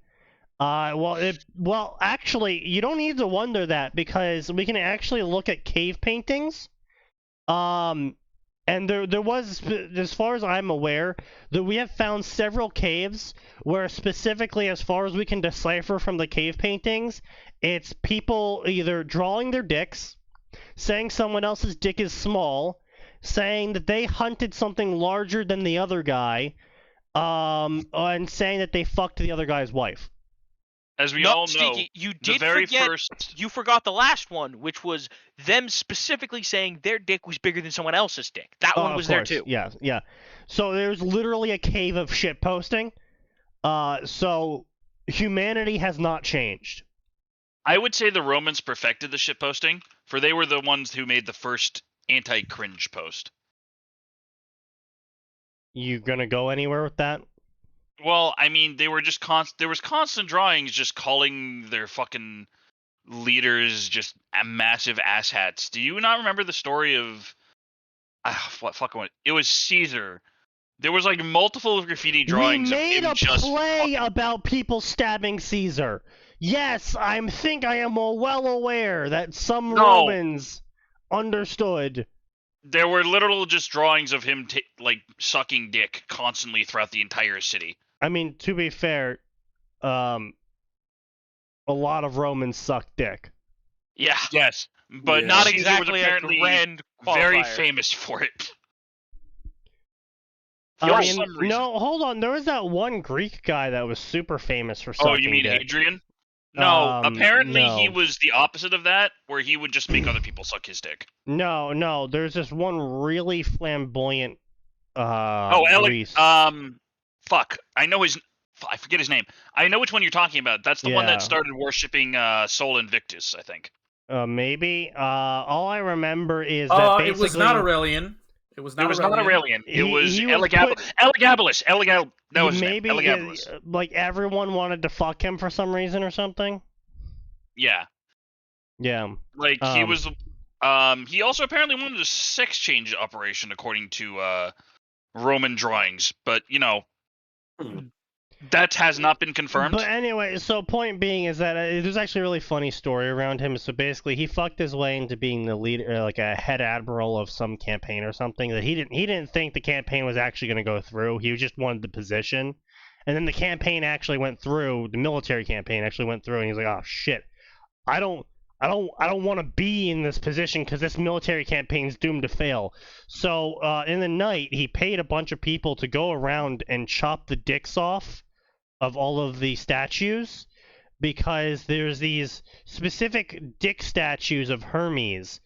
Well, actually, you don't need to wonder that because we can actually look at cave paintings. And there was, as far as I'm aware, that we have found several caves where specifically, as far as we can decipher from the cave paintings, it's people either drawing their dicks, saying someone else's dick is small, saying that they hunted something larger than the other guy, and saying that they fucked the other guy's wife. As we No, all know, Sneaky, you the did very forget. first. You forgot the last one, which was them specifically saying their dick was bigger than someone else's dick. That one Of was there course, too. Yeah. So there's literally a cave of shit posting. So humanity has not changed. I would say the Romans perfected the shitposting, for they were the ones who made the first anti-cringe post. You gonna go anywhere with that? Well, I mean, they were just there was constant drawings just calling their fucking leaders just massive asshats. Do you not remember the story of it was Caesar? There was like multiple graffiti drawings We made of him a just play about people stabbing Caesar. Yes, I am well aware that some No. Romans understood. There were literal just drawings of him like sucking dick constantly throughout the entire city. I mean, to be fair, a lot of Romans suck dick. Yeah. Yes, but Yeah. Not Caesar exactly was a apparently grand very qualifier. famous for it. I For mean, some reason. no, hold on. There was that one Greek guy that was super famous for sucking Oh, you mean dick. Hadrian? No, apparently he no. was the opposite of that, where he would just make other people suck his dick. No. There's this one really flamboyant. Greece. Fuck. I know his. I forget his name. I know which one you're talking about. That's the one Yeah. that started worshipping Sol Invictus, I think. Maybe. All I remember is that basically it was not Aurelian. It was not It was not Aurelian. It was he was Elagabalus. That was his name. maybe Elagabalus. like everyone wanted to fuck him for some reason or something. Yeah. Yeah. Like he was. He also apparently wanted a sex change operation, according to Roman drawings. But that has not been confirmed. But anyway, so point being is that there's actually a really funny story around him. So basically, he fucked his way into being the leader, like a head admiral of some campaign or something. That he didn't think the campaign was actually going to go through. He just wanted the position, and then the campaign actually went through. The military campaign actually went through, and he's like, "Oh shit, I don't want to be in this position because this military campaign's doomed to fail." So in the night, he paid a bunch of people to go around and chop the dicks off of all of the statues, because there's these specific dick statues of Hermes,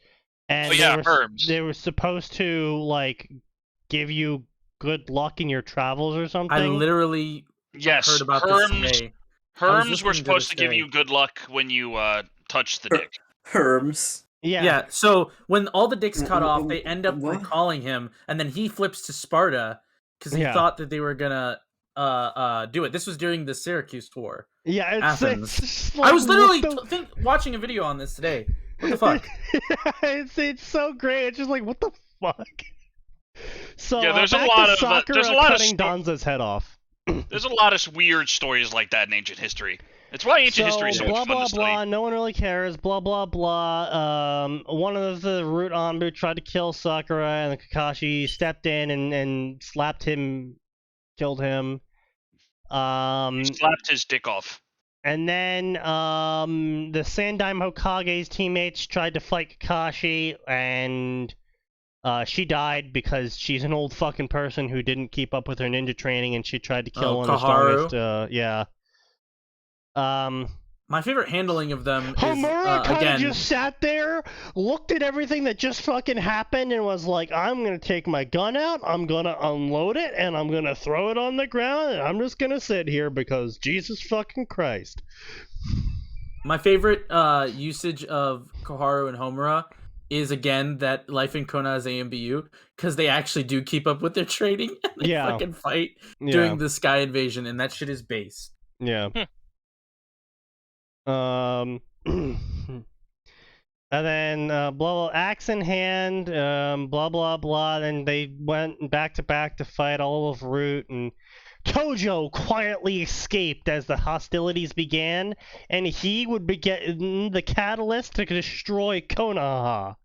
and Hermes. they were supposed to like give you good luck in your travels or something. I literally heard about this today. Hermes were supposed to give you good luck when you touched the dick. Herms. Yeah, so when all the dicks cut off, they end up recalling him, and then he flips to Sparta because he thought that they were gonna do it. This was during the Syracuse War. Yeah, Athens. like, I was literally watching a video on this today. What the fuck? it's so great. It's just like, what the fuck? So Yeah, there's a back lot to of Sakura there's a lot of cutting Danza's head off. There's a lot of weird stories like that in ancient history. It's why ancient history is so blah much fun blah to study. blah. No one really cares. Blah blah blah. One of the root Anbu tried to kill Sakura, and Kakashi stepped in and slapped him, killed him. He slapped his dick off. And then the Sandaime Hokage's teammates tried to fight Kakashi, and she died because she's an old fucking person who didn't keep up with her ninja training, and she tried to kill one of the strongest. Yeah. My favorite handling of them is Homura kind of again. just sat there, looked at everything that just fucking happened, and was like, "I'm gonna take my gun out, I'm gonna unload it, and I'm gonna throw it on the ground, and I'm just gonna sit here because Jesus fucking Christ." My favorite usage of Koharu and Homura is again that Life in Kona's AMBU, because they actually do keep up with their training. And they fucking fight during the Sky Invasion, and that shit is based. Yeah. And then, blah, blah, axe in hand, blah, blah, blah. Then they went back to back to fight all of Root, and Tojo quietly escaped as the hostilities began, and he would be the catalyst to destroy Konoha.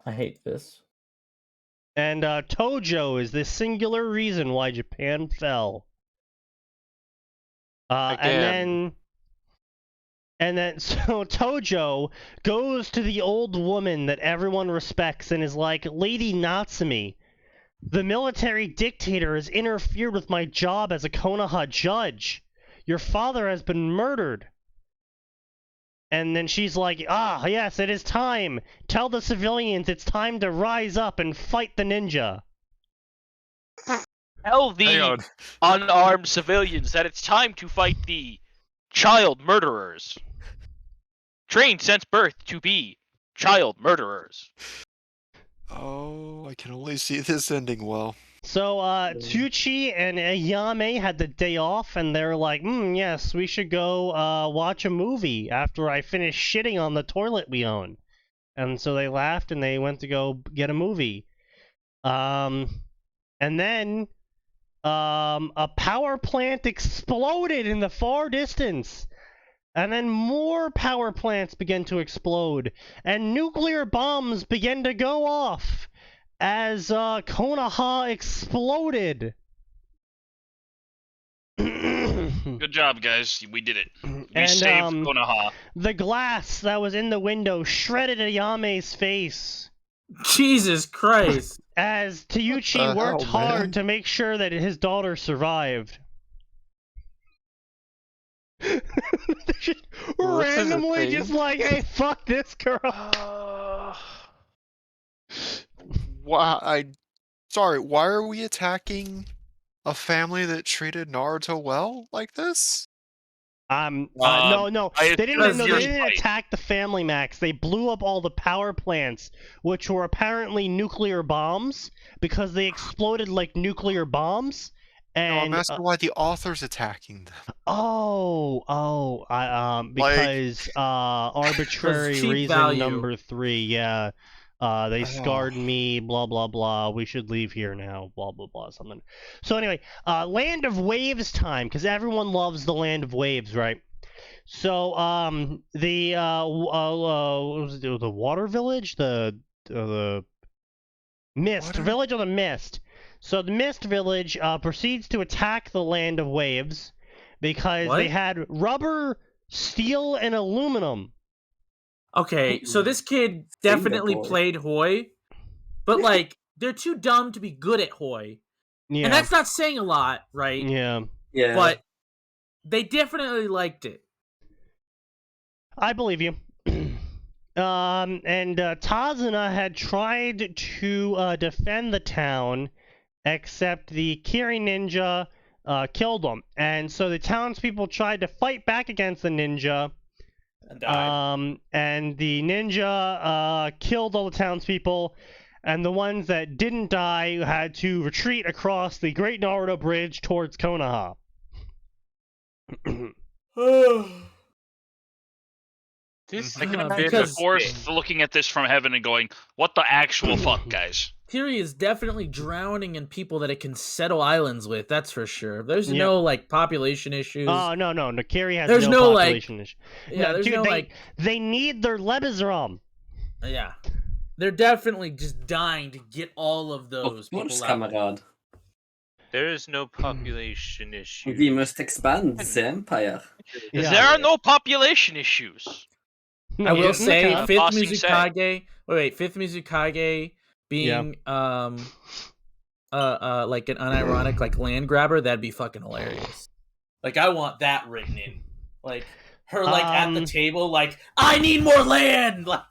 I hate this. And Tojo is the singular reason why Japan fell. And then so Tojo goes to the old woman that everyone respects and is like, Lady Natsumi, the military dictator has interfered with my job as a Konoha judge. Your father has been murdered. And then she's like, ah, yes, it is time. Tell the civilians it's time to rise up and fight the ninja. Tell the unarmed civilians that it's time to fight the child murderers. Trained since birth to be child murderers. Oh, I can only see this ending well. So, Tsuchi and Ayame had the day off, and they're like, yes, we should go watch a movie after I finish shitting on the toilet we own. And so they laughed, and they went to go get a movie. And then, a power plant exploded in the far distance. And then more power plants began to explode, and nuclear bombs began to go off as Konoha exploded. Good job, guys. We did it. We saved Konoha. The glass that was in the window shredded Ayame's face. Jesus Christ. As Teuchi worked hard to make sure that his daughter survived. Just randomly just like, hey, fuck this girl. Sorry, why are we attacking a family that treated Naruto well like this? No. They didn't attack the family, Max. They blew up all the power plants, which were apparently nuclear bombs, because they exploded like nuclear bombs. And, no, I'm asking why the author's attacking them. Because arbitrary reason value. Number 3, yeah. They scarred me, blah, blah, blah. We should leave here now, blah, blah, blah, something. So anyway, Land of Waves time, because everyone loves the Land of Waves, right? So, what was it, the Water Village? The Mist, Village of the Mist. So the Mist Village proceeds to attack the Land of Waves because they had rubber, steel, and aluminum. Okay, so this kid definitely played Hoi, but like they're too dumb to be good at Hoi. Yeah. And that's not saying a lot, right? Yeah. Yeah. But they definitely liked it. I believe you. And Tazuna had tried to defend the town, except the Kiri ninja killed him. And so the townspeople tried to fight back against the ninja. And died. And the ninja killed all the townspeople. And the ones that didn't die had to retreat across the Great Naruto Bridge towards Konoha. I can imagine the forest looking at this from heaven and going, what the actual fuck, guys? Kiri is definitely drowning in people that it can settle islands with, that's for sure. There's no, like, population issues. Oh, no. Kiri has no population issue. Yeah, they need their Lebesram. Yeah. They're definitely just dying to get all of those people out. There is no population issue. We must expand the empire. Yeah. There are no population issues. I will say, Fifth Mizukage being like an unironic like land grabber, that'd be fucking hilarious. Like I want that written in. Like her like at the table, like, I need more land! Like,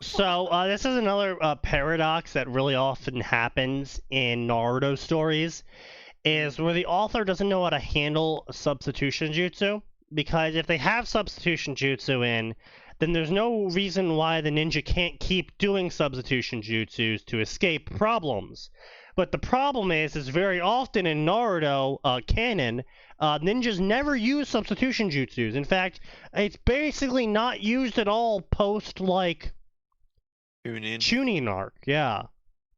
so this is another paradox that really often happens in Naruto stories, is where the author doesn't know how to handle substitution jutsu, because if they have substitution jutsu in, then there's no reason why the ninja can't keep doing substitution jutsus to escape problems. But the problem is very often in Naruto canon, ninjas never use substitution jutsus. In fact, it's basically not used at all post like Chunin arc. Yeah.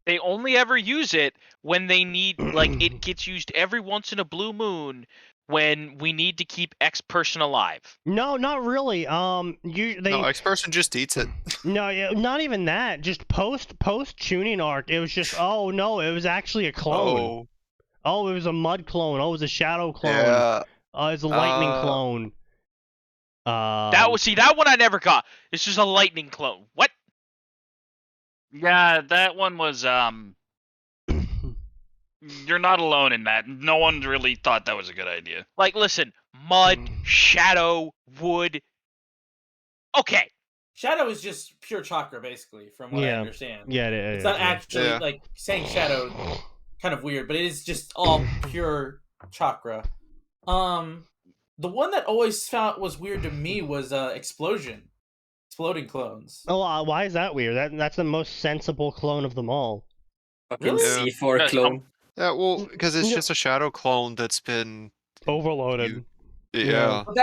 They only ever use it when they need, like, it gets used every once in a blue moon when we need to keep X person alive. No, not really. No, X person just eats it. No, yeah, not even that. Just post Chunin arc, it was just, oh no, it was actually a clone. Oh, it was a mud clone. Oh, it was a shadow clone. Yeah. Oh, it's a lightning clone. That one I never got. This is a lightning clone. What? Yeah, that one was you're not alone in that. No one really thought that was a good idea. Like, listen, mud, shadow, wood. Okay. Shadow is just pure chakra, basically, from what I understand. Yeah, it's not actually like saying shadow. Kind of weird, but it is just all pure chakra. The one that always felt was weird to me was exploding clones. Oh, why is that weird? That's the most sensible clone of them all. Fucking C4 clone. Yeah, well, because it's just a shadow clone that's been overloaded. Yeah. But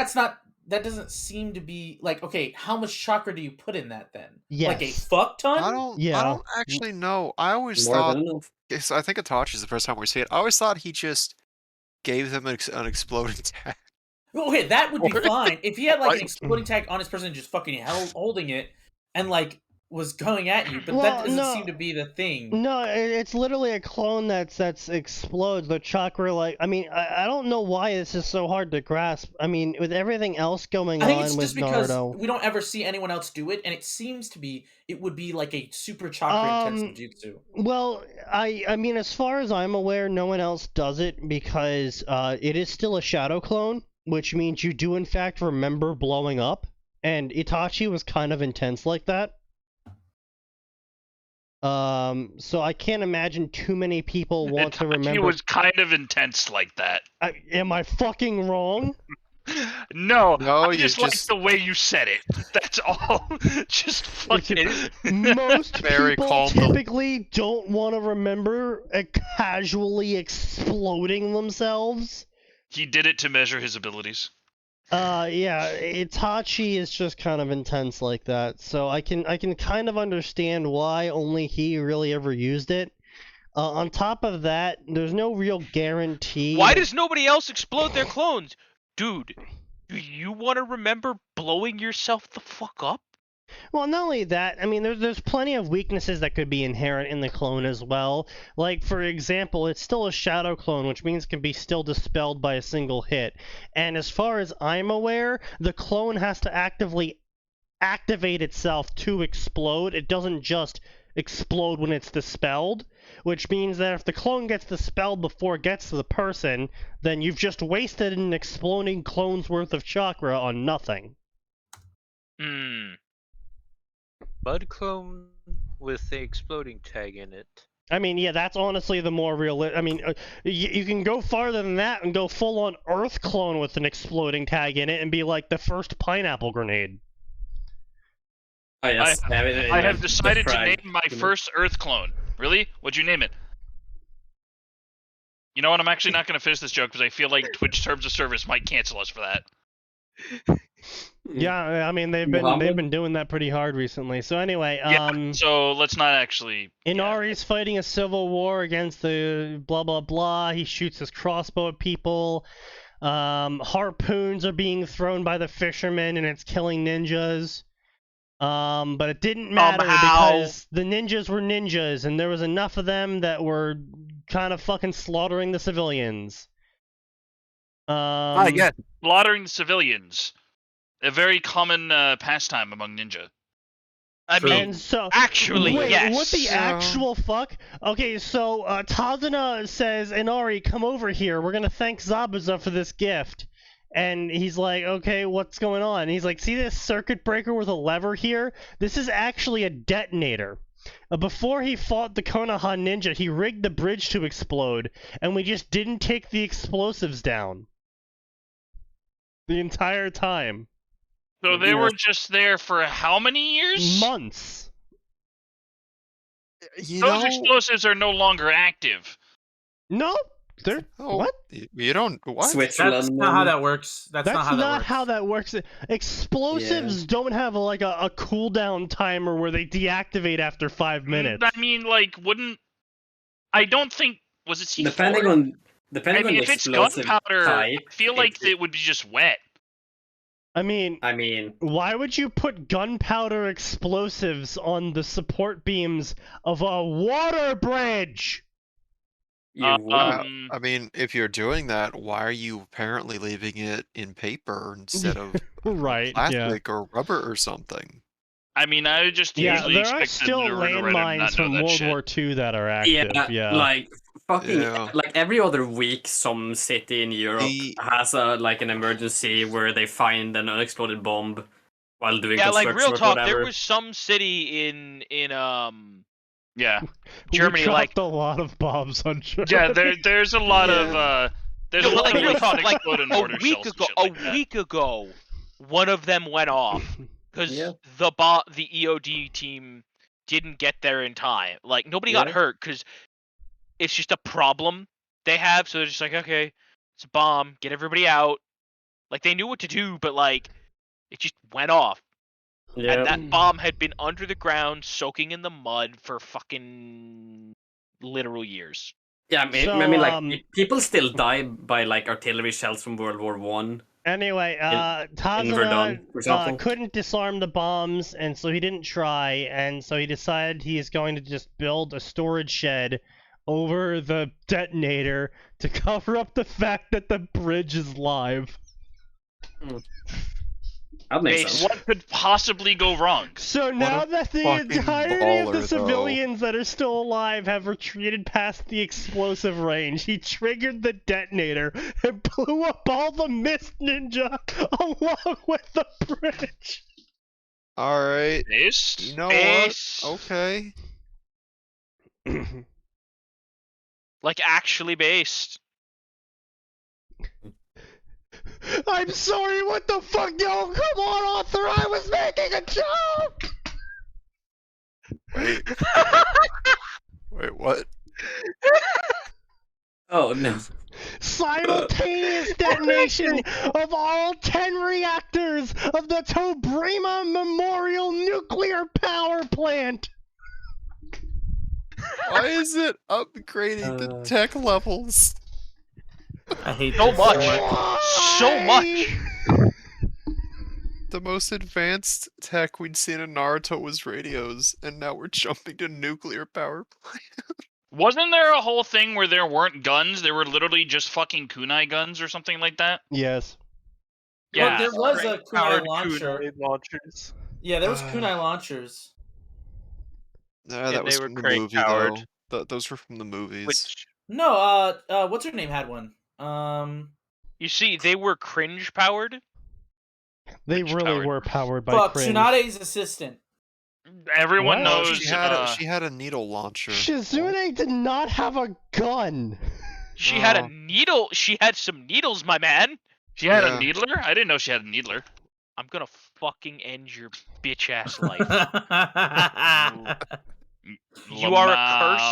that doesn't seem to be like, okay, how much chakra do you put in that then? Yes. Like a fuck ton? I don't actually know. I always thought, I think Itachi's the first time we see it. I always thought he just gave them an exploding tag. Okay, that would be fine if he had like an exploding tag on his person and just fucking holding it and like was going at you, but that doesn't seem to be the thing. No, it's literally a clone that's explodes. The chakra, like, I mean, I don't know why this is so hard to grasp. I mean, with everything else going on with Naruto, I think it's just because we don't ever see anyone else do it, and it seems to be it would be like a super chakra intensive jutsu. Well, I mean, as far as I'm aware, no one else does it because it is still a shadow clone, which means you do in fact remember blowing up, and Itachi was kind of intense like that. So I can't imagine too many people want to remember. He was kind of intense like that. Am I fucking wrong? No, I just like the way you said it. That's all. Just fucking. Most people typically don't want to remember casually exploding themselves. He did it to measure his abilities. Yeah, Itachi is just kind of intense like that, so I can kind of understand why only he really ever used it. On top of that, there's no real guarantee. Why does nobody else explode their clones? Dude, do you want to remember blowing yourself the fuck up? Well, not only that, I mean, there's plenty of weaknesses that could be inherent in the clone as well. Like, for example, it's still a shadow clone, which means it can be still dispelled by a single hit. And as far as I'm aware, the clone has to actively activate itself to explode. It doesn't just explode when it's dispelled, which means that if the clone gets dispelled before it gets to the person, then you've just wasted an exploding clone's worth of chakra on nothing. Mud clone with the exploding tag in it. I mean, yeah, that's honestly the more realistic. I mean, you can go farther than that and go full-on Earth clone with an exploding tag in it and be like the first pineapple grenade. Oh, yes. I have decided to name my first Earth clone. Really? What'd you name it? You know what? I'm actually not going to finish this joke because I feel like Twitch terms of service might cancel us for that. Yeah, I mean they've been doing that pretty hard recently. So anyway, so let's not actually. Inari's fighting a civil war against the blah blah blah. He shoots his crossbow at people. Harpoons are being thrown by the fishermen, and it's killing ninjas. But it didn't matter because the ninjas were ninjas, and there was enough of them that were kind of fucking slaughtering the civilians. Yes, slaughtering the civilians. A very common pastime among ninja. I mean, and so, actually, wait, yes. What the actual fuck? Okay, so Tazuna says, Inari, come over here. We're gonna thank Zabuza for this gift. And he's like, okay, what's going on? And he's like, see this circuit breaker with a lever here? This is actually a detonator. Before he fought the Konoha ninja, he rigged the bridge to explode, and we just didn't take the explosives down. The entire time. So they were just there for how many years? Months. Those explosives are no longer active. No, they're what? You don't what? Switzerland. That's not how that works. That's not how that works. Explosives don't have like a cooldown timer where they deactivate after 5 minutes. I mean, like, wouldn't I don't think was it C4? Depending on if it's gunpowder, I feel like it would be just wet. I mean, why would you put gunpowder explosives on the support beams of a water bridge? I mean, if you're doing that, why are you apparently leaving it in paper instead of plastic or rubber or something? I mean, I just usually there are expected still landmines from World War II that are active. Like like every other week, some city in Europe has an emergency where they find an unexploded bomb while doing construction like real work or talk. whatever. There was some city in Germany, we dropped a lot of bombs on Germany. Yeah, there's a lot of there's a lot of real talk, like a week ago, one of them went off because the EOD team didn't get there in time. Like nobody got hurt because it's just a problem they have. So they're just like, okay, it's a bomb, get everybody out. Like they knew what to do, but like it just went off. Yeah. And that bomb had been under the ground, soaking in the mud for fucking literal years. Yeah, I mean, people still die by like artillery shells from World War One. Anyway, Tazana couldn't disarm the bombs, and so he didn't try, and so he decided he is going to just build a storage shed over the detonator to cover up the fact that the bridge is live. That makes sense. What could possibly go wrong? So now that the entirety of the civilians that are still alive have retreated past the explosive range, he triggered the detonator and blew up all the mist ninja along with the bridge. Alright. You know what? Okay. Like actually based. I'm sorry, what the fuck? Yo, come on, author, I was making a joke! Wait, what? Oh, no. Simultaneous detonation of all 10 reactors of the Tobrima Memorial Nuclear Power Plant! Why is it upgrading the tech levels? I hate so this much. So much. The most advanced tech we'd seen in Naruto was radios, and now we're jumping to nuclear power plant. Wasn't there a whole thing where there weren't guns? There were literally just fucking kunai guns or something like that? Yes. Yeah, there was a kunai launcher. Kunai launchers. Yeah, there was kunai launchers. No, that was from the movie, though. Those were from the movies. No, what's her name had one? You see, they were cringe powered. They really were powered by cringe. Tsunade's assistant. Everyone knows she had a needle launcher. Shizune did not have a gun. She had a needle. She had some needles, my man. She had a needler? I didn't know she had a needler. I'm gonna fucking end your bitch ass life. You are a curse.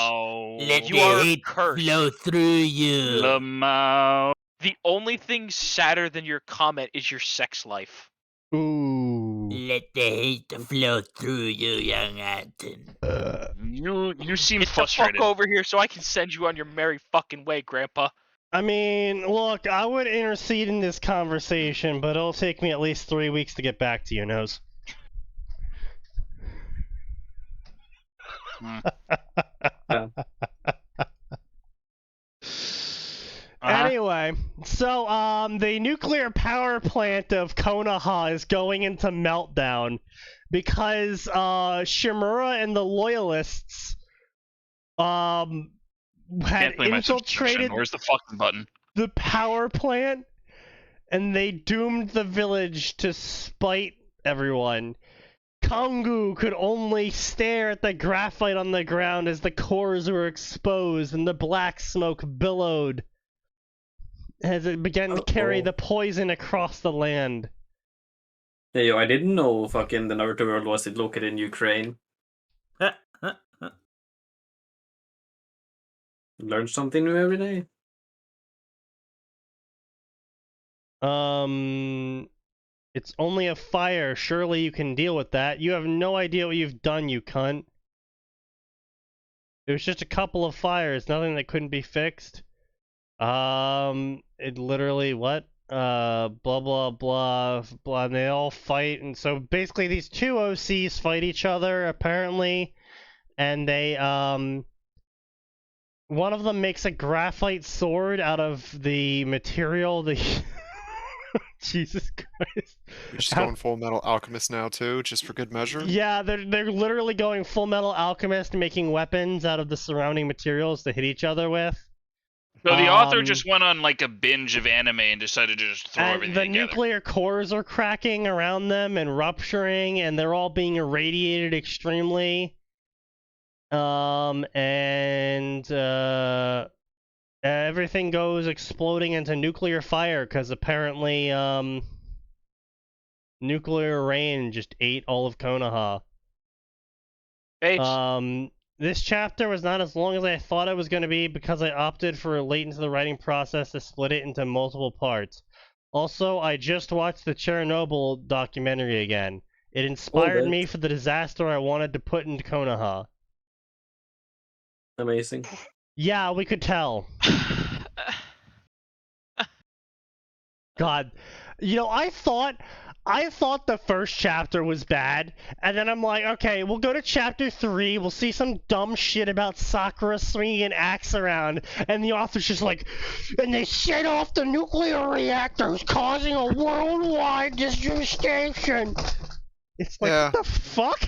Let you are the a hate curse. flow through you. Lamau. The only thing sadder than your comment is your sex life. Ooh. Let the hate flow through you, young Atin. You seem Get frustrated. the fuck over here so I can send you on your merry fucking way, Grandpa. I mean, look, I would intercede in this conversation, but it'll take me at least 3 weeks to get back to you, Nose. Anyway, so the nuclear power plant of Konoha is going into meltdown because Shimura and the loyalists had infiltrated Where's the fucking button? the power plant, and they doomed the village to spite everyone. Kongu could only stare at the graphite on the ground as the cores were exposed and the black smoke billowed as it began to carry the poison across the land. Hey, yo, I didn't know fucking the Naruto world was located in Ukraine. Learn something new every day. It's only a fire. Surely you can deal with that. You have no idea what you've done, you cunt. It was just a couple of fires, nothing that couldn't be fixed. It literally, what? Blah, blah, blah, blah, and they all fight, and so basically these two OCs fight each other, apparently, and they, one of them makes a graphite sword out of the material, Jesus Christ. You're just going Full Metal Alchemist now, too, just for good measure? Yeah, they're literally going Full Metal Alchemist, making weapons out of the surrounding materials to hit each other with. So the author just went on like a binge of anime and decided to just throw everything the together. Nuclear cores are cracking around them and rupturing, and they're all being irradiated extremely. Everything goes exploding into nuclear fire because apparently, nuclear rain just ate all of Konoha. This chapter was not as long as I thought it was going to be because I opted for late into the writing process to split it into multiple parts. Also, I just watched the Chernobyl documentary again. It inspired me for the disaster I wanted to put into Konoha. Amazing. Yeah, we could tell. God. You know, I thought the first chapter was bad, and then I'm like, okay, we'll go to chapter 3, we'll see some dumb shit about Sakura swinging an axe around, and the author's just like, and they set off the nuclear reactors, causing a worldwide devastation. It's like, what the fuck?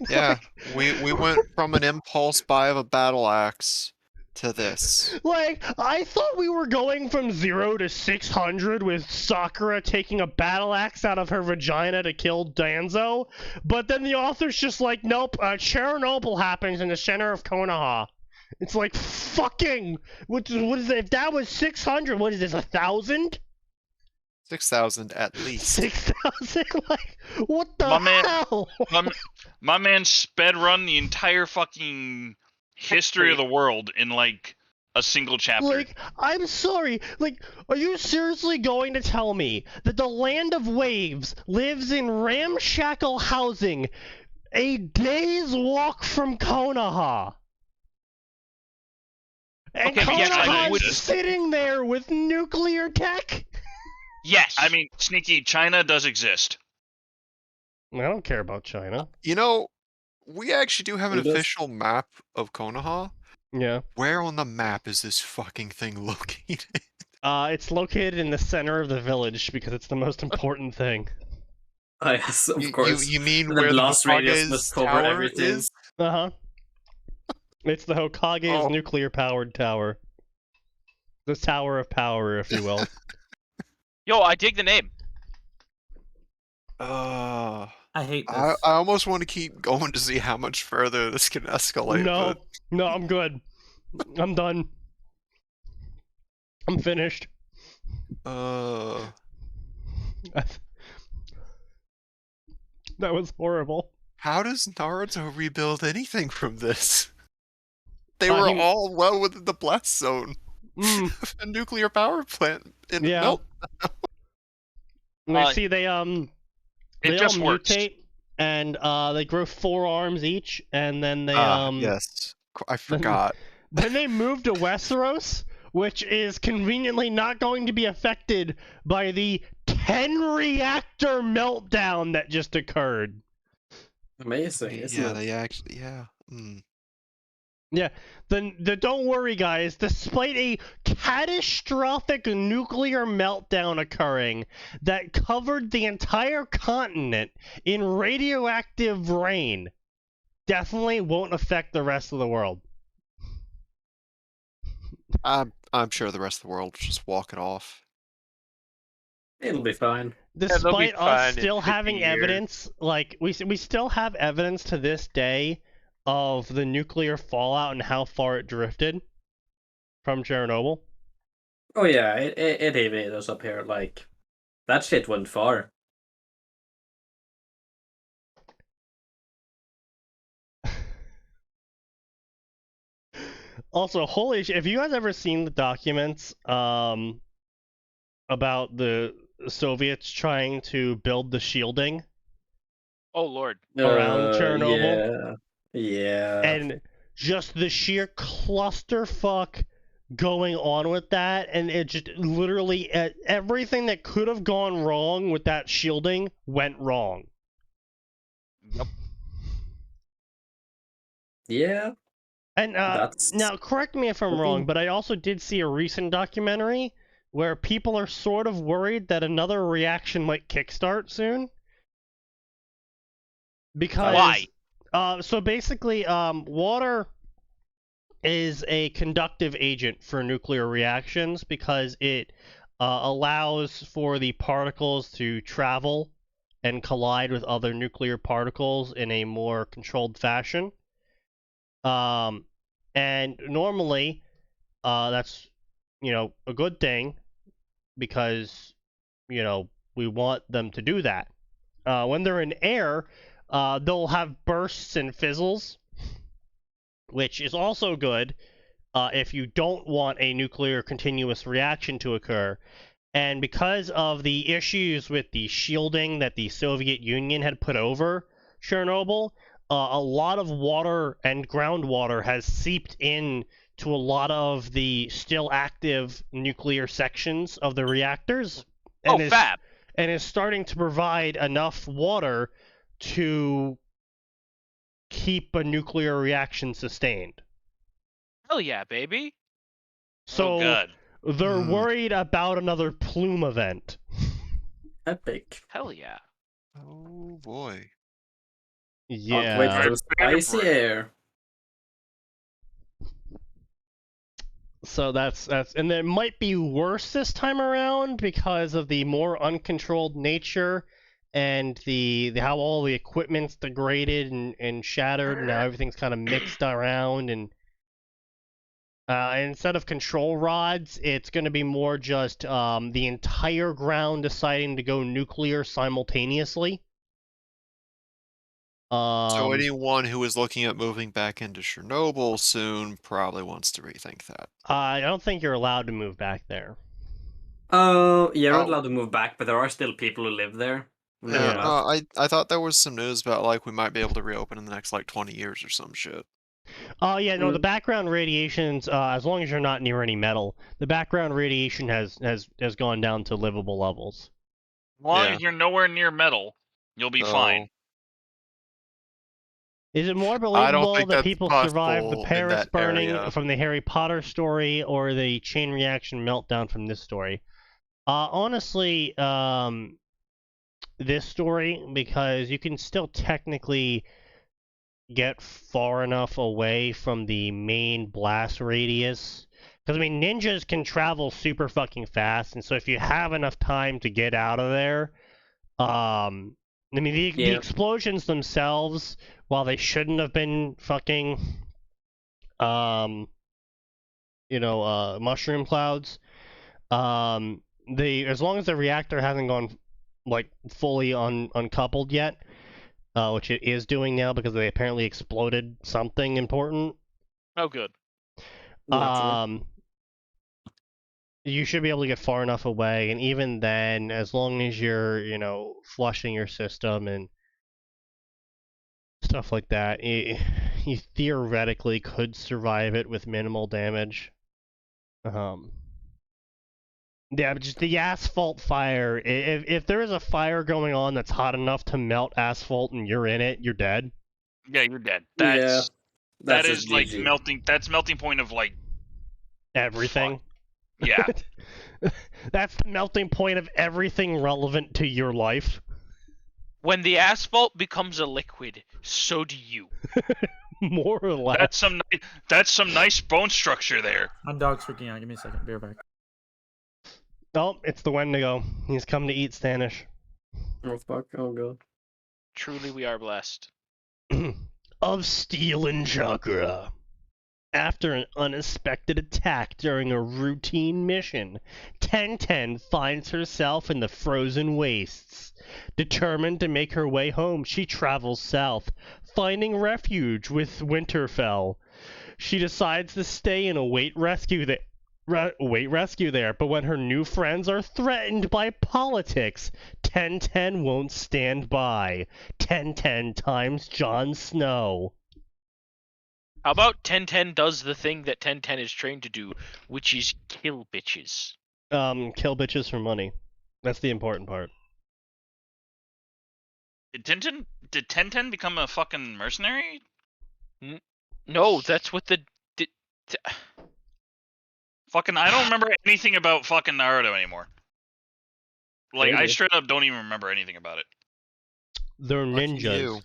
Yeah, we went from an impulse buy of a battle axe to this. Like, I thought we were going from 0 to 600 with Sakura taking a battle axe out of her vagina to kill Danzo, but then the author's just like, nope, Chernobyl happens in the center of Konoha. It's like, fucking, what is it? If that was 600, what is this, 1,000? 6,000 at least. 6,000? Like, what the hell? My man sped run the entire fucking history of the world in like a single chapter. Like, I'm sorry, like, are you seriously going to tell me that the Land of Waves lives in ramshackle housing a day's walk from Konoha? And Okay, Konoha's sitting there with nuclear tech? Yes. I mean, Sneaky, China does exist. I don't care about China. You know, we actually do have an official map of Konoha. Yeah. Where on the map is this fucking thing located? It's located in the center of the village because it's the most important thing. Oh, yes, of course. You mean the where the blast radius Hokage's must cover tower everything. is? Uh-huh. It's the Hokage's nuclear-powered tower. The Tower of Power, if you will. Yo, I dig the name. I hate this. I almost want to keep going to see how much further this can escalate. No, but... no, I'm good. I'm done. I'm finished. That was horrible. How does Naruto rebuild anything from this? They were all well within the blast zone. A nuclear power plant. Nope. You see, they just all works. mutate, and they grow 4 arms each, and then they yes, I forgot. Then they move to Westeros, which is conveniently not going to be affected by the 10-reactor meltdown that just occurred. Amazing, isn't it? They actually, Yeah, then don't worry, guys. Despite a catastrophic nuclear meltdown occurring that covered the entire continent in radioactive rain, definitely won't affect the rest of the world. I'm sure the rest of the world will just walk it off. It'll be fine. Despite us still having evidence, like we still have evidence to this day of the nuclear fallout and how far it drifted from Chernobyl. Oh yeah, it hit us up here. Like, that shit went far. Also, holy shit, have you guys ever seen the documents about the Soviets trying to build the shielding? Oh lord. Around Chernobyl? Yeah. And just the sheer clusterfuck going on with that, and it just literally everything that could have gone wrong with that shielding went wrong. Yep. Yeah. And now, correct me if I'm wrong, but I also did see a recent documentary where people are sort of worried that another reaction might kickstart soon. Because why? So basically, water is a conductive agent for nuclear reactions because it allows for the particles to travel and collide with other nuclear particles in a more controlled fashion. And normally, that's, a good thing because, we want them to do that. When they're in air, they'll have bursts and fizzles, which is also good if you don't want a nuclear continuous reaction to occur. And because of the issues with the shielding that the Soviet Union had put over Chernobyl, a lot of water and groundwater has seeped in to a lot of the still active nuclear sections of the reactors. And fab! And is starting to provide enough water to keep a nuclear reaction sustained. Hell yeah, baby. So God. They're worried about another plume event. Epic. Hell yeah. Oh boy. Yeah. Wait for spicy air. So that's and it might be worse this time around because of the more uncontrolled nature and the how all the equipment's degraded and shattered, and now everything's kind of mixed around, and instead of control rods, it's going to be more just the entire ground deciding to go nuclear simultaneously. So anyone who is looking at moving back into Chernobyl soon probably wants to rethink that. I don't think you're allowed to move back there. Oh, yeah, we're allowed to move back, but there are still people who live there. Yeah, I thought there was some news about like we might be able to reopen in the next like 20 years or some shit. Oh yeah, no, the background radiations, as long as you're not near any metal, the background radiation has gone down to livable levels. As long as you're nowhere near metal, you'll be fine. Is it more believable that people survive the Paris burning area from the Harry Potter story or the chain reaction meltdown from this story? Honestly, this story, because you can still technically get far enough away from the main blast radius. Because, I mean, ninjas can travel super fucking fast, and so if you have enough time to get out of there, I mean, the explosions themselves, while they shouldn't have been fucking, mushroom clouds, as long as the reactor hasn't gone, like, fully uncoupled yet, which it is doing now because they apparently exploded something important. Oh, good. You should be able to get far enough away, and even then, as long as you're, flushing your system and stuff like that, you theoretically could survive it with minimal damage. Yeah, but just the asphalt fire, if there is a fire going on that's hot enough to melt asphalt and you're in it, you're dead. Yeah, you're dead. That's that is like melting. That's melting point of like everything. Fuck. Yeah. That's the melting point of everything relevant to your life. When the asphalt becomes a liquid, so do you. More or less. That's some nice bone structure there. My dog's freaking out. Give me a second. Be right back. Oh, it's the Wendigo. He's come to eat Stanish. Oh fuck! Oh god. Truly, we are blessed. Of Steel and Chakra. After an unexpected attack during a routine mission, 1010 finds herself in the frozen wastes. Determined to make her way home, she travels south, finding refuge with Winterfell. she decides to stay in a weight rescue there. But when her new friends are threatened by politics, 1010 won't stand by. 1010 times Jon Snow. How about 1010 does the thing that 1010 is trained to do, which is kill bitches? Kill bitches for money. That's the important part. Did 1010 become a fucking mercenary? No, that's what the... Fucking, I don't remember anything about fucking Naruto anymore. Like, I straight up don't even remember anything about it. They're ninjas.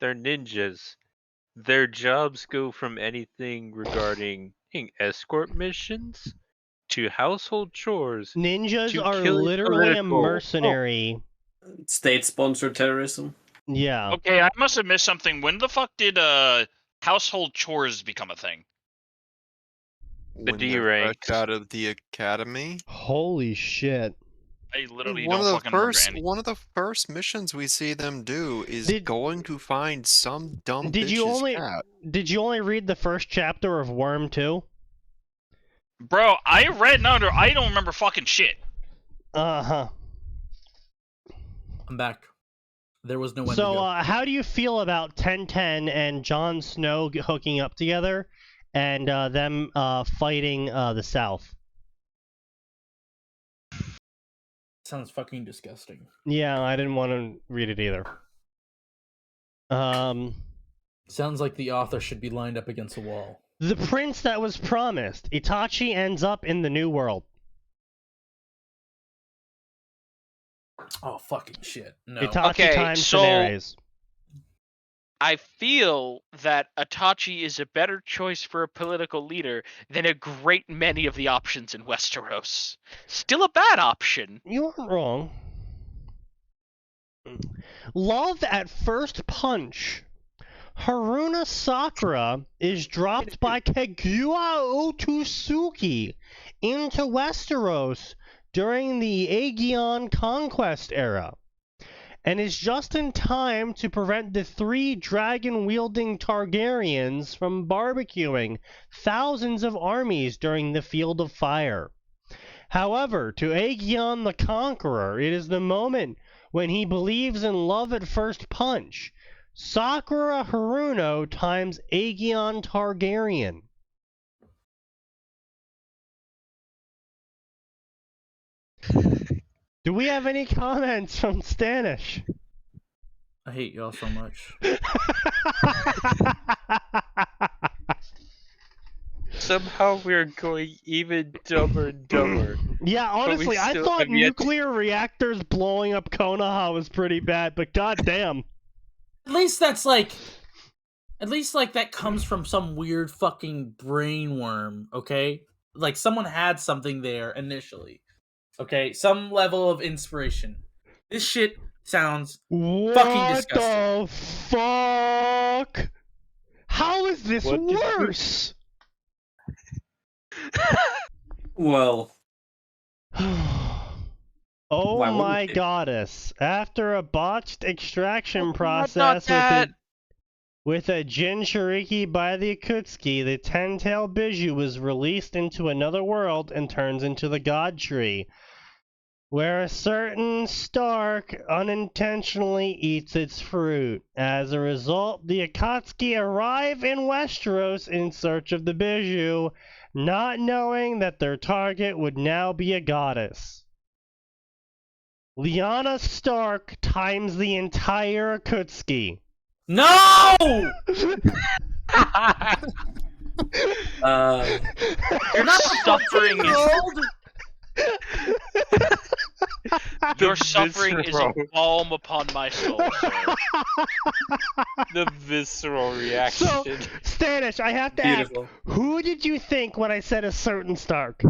They're ninjas. Their jobs go from anything regarding escort missions to household chores. Ninjas are literally a mercenary. State-sponsored terrorism. Yeah. Okay, I must have missed something. When the fuck did household chores become a thing? The D rank out of the academy. Holy shit! I literally don't fucking remember anything. One of the first missions we see them do is going to find some dumb Did you only read the first chapter of Worm 2? Bro, I read Naruto. I don't remember fucking shit. Uh-huh. I'm back. There was no one So, to go. how do you feel about 1010 and Jon Snow hooking up together and them fighting the South? Sounds fucking disgusting. Yeah, I didn't want to read it either. Sounds like the author should be lined up against a wall. The prince that was promised. Itachi ends up in the New World. Oh, fucking shit. No. Itachi times Daenerys. I feel that Itachi is a better choice for a political leader than a great many of the options in Westeros. Still a bad option. You aren't wrong. Love at first punch. Haruna Sakura is dropped by Kaguya Otsutsuki into Westeros during the Aegean conquest era, and is just in time to prevent the 3 dragon-wielding Targaryens from barbecuing thousands of armies during the Field of Fire. However, to Aegeon the Conqueror, it is the moment when he believes in love at first punch. Sakura Haruno times Aegeon Targaryen. Do we have any comments from Stanish? I hate y'all so much. Somehow we're going even dumber and dumber. Yeah, honestly, I thought nuclear reactors blowing up Konoha was pretty bad, but goddamn. At least that comes from some weird fucking brain worm, okay? Like, someone had something there initially. Okay? Some level of inspiration. This shit sounds fucking disgusting. What the fuck? How is this worse? Well. Oh my goddess. After a botched extraction process with a Jinchuriki by the Akutsuki, the 10-tailed Biju was released into another world and turns into the God Tree, where a certain Stark unintentionally eats its fruit. As a result, the Akatsuki arrive in Westeros in search of the Biju, not knowing that their target would now be a goddess. Lyanna Stark times the entire Akutsuki. No! You're not suffering. Your suffering is a balm upon my soul, sir. The visceral reaction. So, Stanish, I have to ask, who did you think when I said a certain Stark?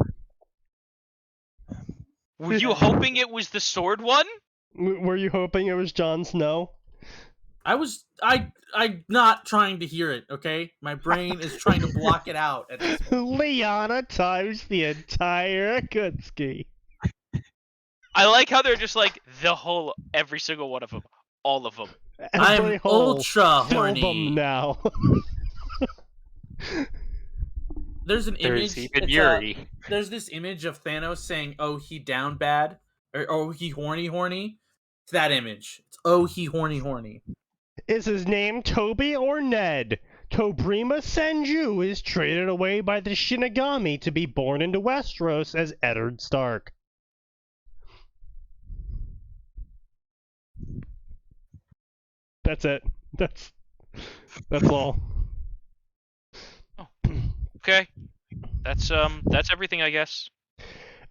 Were you hoping it was the sword one? Were you hoping it was Jon Snow? I'm not trying to hear it, okay? My brain is trying to block it out at this point. Lyanna times the entire Akutsuki. I like how they're just like, every single one of them. All of them. I'm ultra horny. Them now. There's an image. Even Yuri. There's this image of Thanos saying, "Oh, he down bad," or "Oh, he horny." It's that image. It's "Oh, he horny." Is his name Toby or Ned? Tobrima Senju is traded away by the Shinigami to be born into Westeros as Eddard Stark. That's it. That's all. Oh. Okay. That's everything, I guess.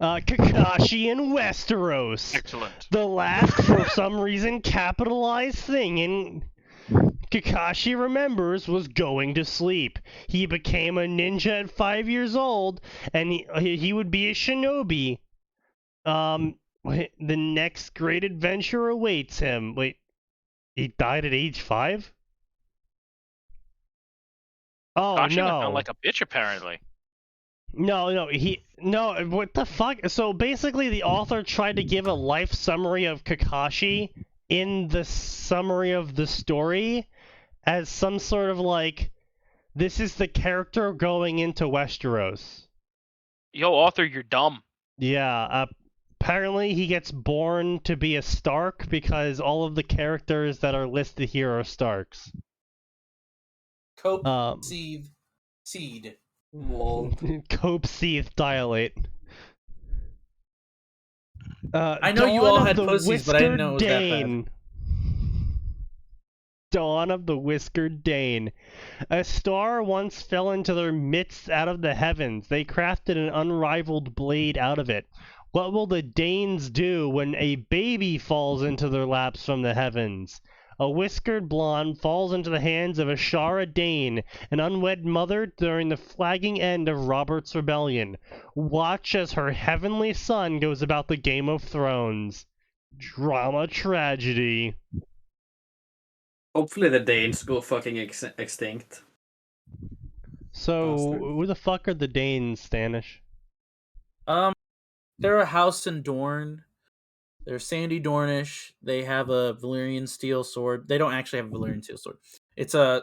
Kakashi in Westeros. Excellent. The last, for some reason, capitalized thing in Kakashi Remembers was going to sleep. He became a ninja at 5 years old, and he would be a shinobi. The next great adventure awaits him. Wait, he died at age 5? Oh, Kakashi no. went down like a bitch, apparently. No, what the fuck? So basically the author tried to give a life summary of Kakashi in the summary of the story as some sort of like, this is the character going into Westeros. Yo, author, you're dumb. Yeah, apparently he gets born to be a Stark because all of the characters that are listed here are Starks. Cope, seed. Cope, seeth, dilate. I know you all had pussies, but I didn't know it was that bad. Dawn of the Whiskered Dane. A star once fell into their midst out of the heavens. They crafted an unrivaled blade out of it. What will the Danes do when a baby falls into their laps from the heavens? A whiskered blonde falls into the hands of Ashara Dane, an unwed mother during the flagging end of Robert's Rebellion. Watch as her heavenly son goes about the Game of Thrones. Drama tragedy. Hopefully the Danes go fucking extinct. So, who the fuck are the Danes, Stanish? They're a house in Dorne. They're Sandy Dornish. They have a Valyrian steel sword. They don't actually have a Valyrian steel sword. It's a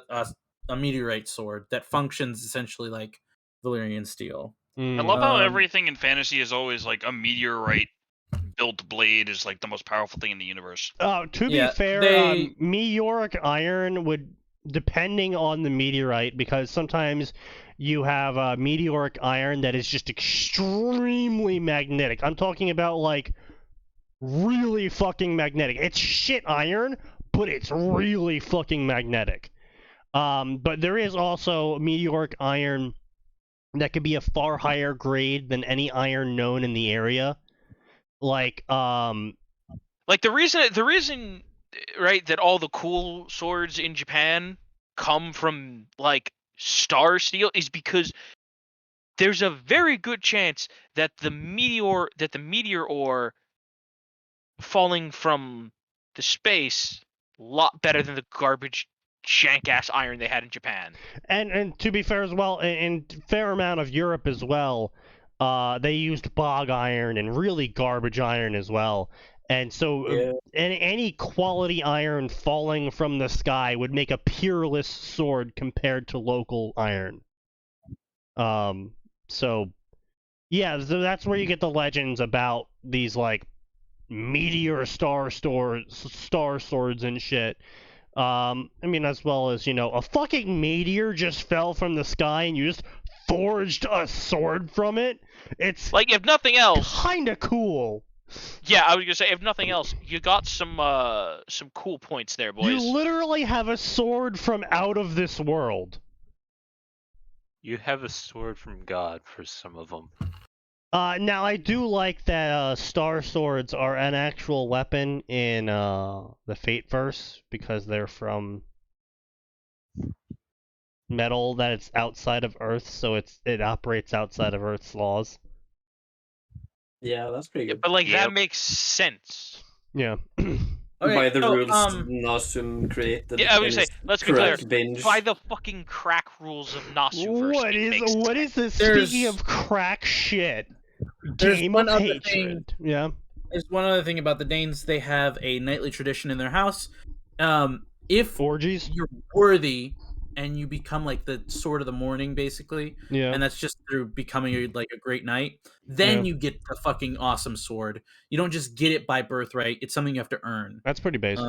meteorite sword that functions essentially like Valyrian steel. I love how everything in fantasy is always like a meteorite built blade is like the most powerful thing in the universe. To be fair, meteoric iron would, depending on the meteorite, because sometimes you have meteoric iron that is just extremely magnetic. I'm talking about like really fucking magnetic. It's shit iron, but it's really fucking magnetic. But there is also meteoric iron that could be a far higher grade than any iron known in the area. Like the reason, right, that all the cool swords in Japan come from like star steel is because there's a very good chance that the meteor ore falling from the space a lot better than the garbage jank ass iron they had in Japan. And to be fair as well, in fair amount of Europe as well, they used bog iron and really garbage iron as well. And so any quality iron falling from the sky would make a peerless sword compared to local iron. So that's where you get the legends about these like meteor star swords and shit. I mean, as well as, a fucking meteor just fell from the sky and you just forged a sword from it. It's like, if nothing else, kinda cool. Yeah, I was gonna say, if nothing else, you got some cool points there, boys. You literally have a sword from out of this world. You have a sword from God for some of them. Now I do like that star swords are an actual weapon in the Fateverse because they're from metal that it's outside of Earth, so it operates outside of Earth's laws. Yeah, that's pretty good. But like that makes sense. Yeah. By the rules Nasum created. Yeah, I would say, let's be clear. Binge. By the fucking crack rules of Nasuverse. What is this? Speaking of crack shit, Game of Hatred. Yeah. There's one other thing about the Danes. They have a nightly tradition in their house. If orgies, you're worthy and you become like the sword of the morning, basically. Yeah. And that's just through becoming a great knight. Then you get the fucking awesome sword. You don't just get it by birthright. It's something you have to earn. That's pretty basic.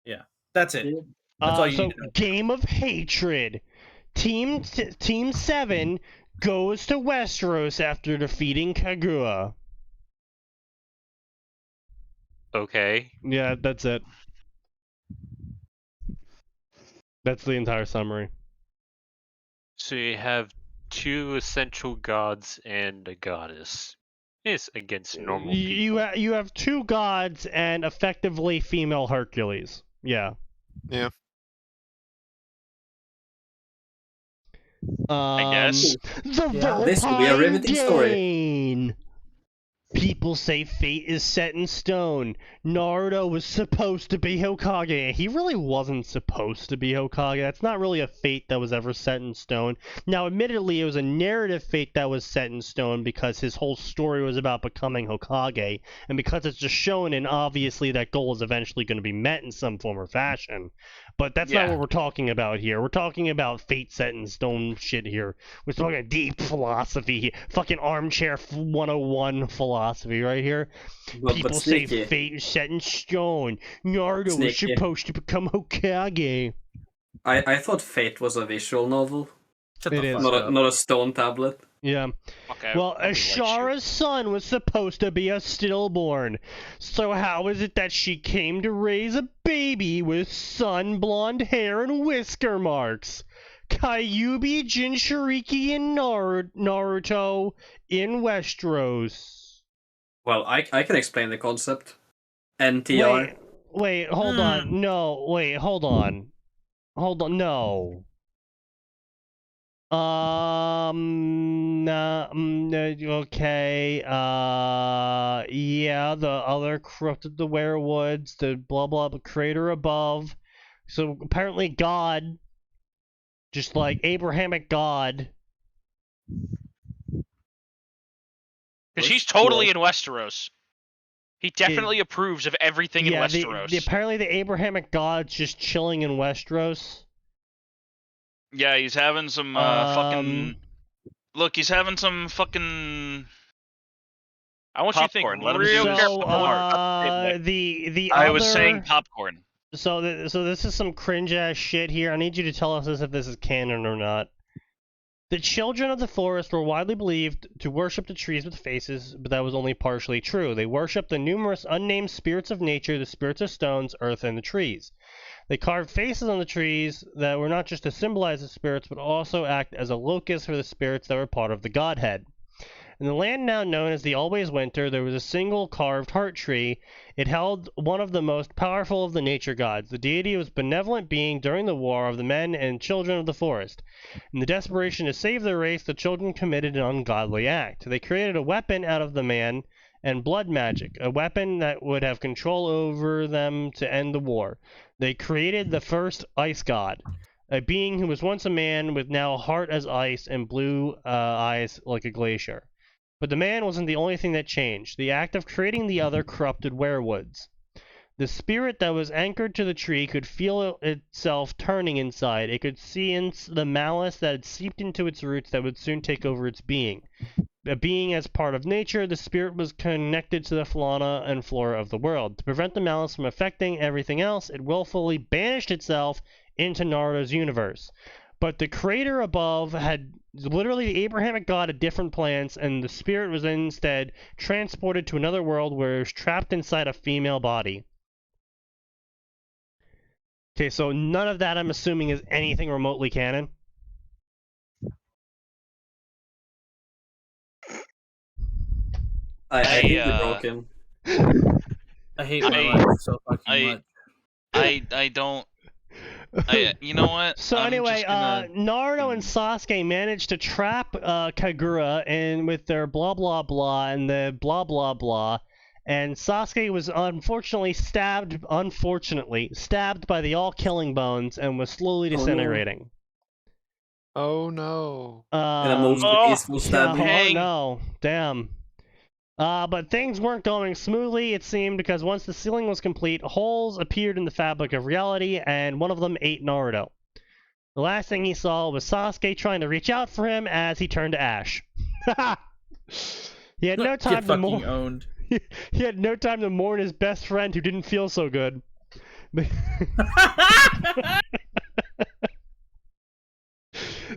Yeah, that's it. That's all you so need to know. Game of Hatred. Team 7 goes to Westeros after defeating Kagura. Okay. Yeah, that's it. That's the entire summary. So you have 2 essential gods and a goddess. It's against normal people. You have 2 gods and effectively female Hercules. Yeah. Yeah. I guess. This will be a riveting story. People say fate is set in stone. Naruto was supposed to be Hokage. He really wasn't supposed to be Hokage. That's not really a fate that was ever set in stone. Now, admittedly, it was a narrative fate that was set in stone because his whole story was about becoming Hokage. And because it's just shonen, obviously that goal is eventually going to be met in some form or fashion. But that's not what we're talking about here. We're talking about fate set in stone shit here. We're talking deep philosophy here. Fucking armchair 101 philosophy right here. People say fate is set in stone. Naruto was supposed to become Hokage. I thought Fate was a visual novel. It is. Not a stone tablet. Yeah. Okay, well, Ashara's son was supposed to be a stillborn. So how is it that she came to raise a baby with sun blonde hair and whisker marks? Kyuubi, Jinchuriki, and Naruto in Westeros. Well, I can explain the concept. NTR. Wait, hold on. No, wait, hold on. No. Okay, yeah, the other corrupted the werewoods, the blah blah, the creator above. So apparently God, just like Abrahamic God. Because he's totally in Westeros. He definitely approves of everything in Westeros. Apparently the Abrahamic God's just chilling in Westeros. Yeah, he's having some fucking... Look, he's having some fucking... I want popcorn. you to think real careful. I was saying popcorn. So this is some cringe-ass shit here. I need you to tell us if this is canon or not. The children of the forest were widely believed to worship the trees with faces, but that was only partially true. They worshipped the numerous unnamed spirits of nature, the spirits of stones, earth, and the trees. They carved faces on the trees that were not just to symbolize the spirits, but also act as a locus for the spirits that were part of the godhead. In the land now known as the Always Winter, there was a single carved heart tree. It held one of the most powerful of the nature gods. The deity was a benevolent being during the war of the men and children of the forest. In the desperation to save their race, the children committed an ungodly act. They created a weapon out of the man and blood magic, a weapon that would have control over them to end the war. They created the first ice god, a being who was once a man with now a heart as ice and blue eyes like a glacier. But the man wasn't the only thing that changed. The act of creating the other corrupted werewoods. The spirit that was anchored to the tree could feel itself turning inside. It could see the malice that had seeped into its roots that would soon take over its being. A being as part of nature, the spirit was connected to the fauna and flora of the world. To prevent the malice from affecting everything else, it willfully banished itself into Naruto's universe. But the creator above had literally the Abrahamic God had different plans, and the spirit was instead transported to another world where it was trapped inside a female body. Okay, so none of that I'm assuming is anything remotely canon. I hate the broken. I hate my life so fucking much. I don't... you know what? So anyway, Naruto and Sasuke managed to trap Kagura and with their blah blah blah and the blah blah blah, and Sasuke was unfortunately stabbed by the all-killing bones and was slowly disintegrating. Oh no. In a most peaceful stabbing. Oh no, damn. But things weren't going smoothly, it seemed, because once the ceiling was complete, holes appeared in the fabric of reality, and one of them ate Naruto. The last thing he saw was Sasuke trying to reach out for him as he turned to ash. He had no time to mourn. Owned. He had no time to mourn his best friend who didn't feel so good.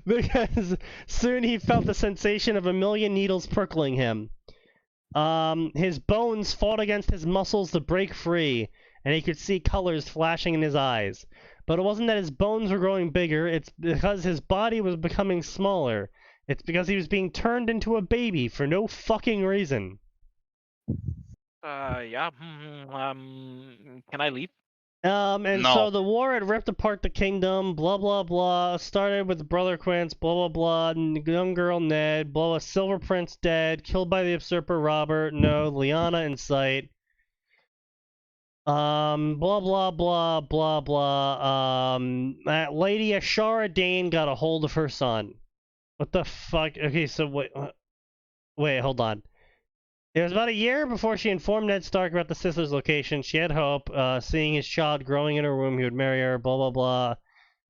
Because soon he felt the sensation of a million needles prickling him. His bones fought against his muscles to break free, and he could see colors flashing in his eyes. But it wasn't that his bones were growing bigger, it's because his body was becoming smaller. It's because he was being turned into a baby for no fucking reason. Yeah. Can I leave? And No. so the war had ripped apart the kingdom, blah blah blah, started with Brother Quince, blah blah blah, young girl Ned, blah blah, Silver Prince dead, killed by the usurper Robert, no, Lyanna in sight. Blah blah blah blah blah, Lady Ashara Dane got a hold of her son. What the fuck? Okay, so wait, hold on. It was about a year before she informed Ned Stark about the sister's location. She had hope, seeing his child growing in her womb, he would marry her, blah blah blah.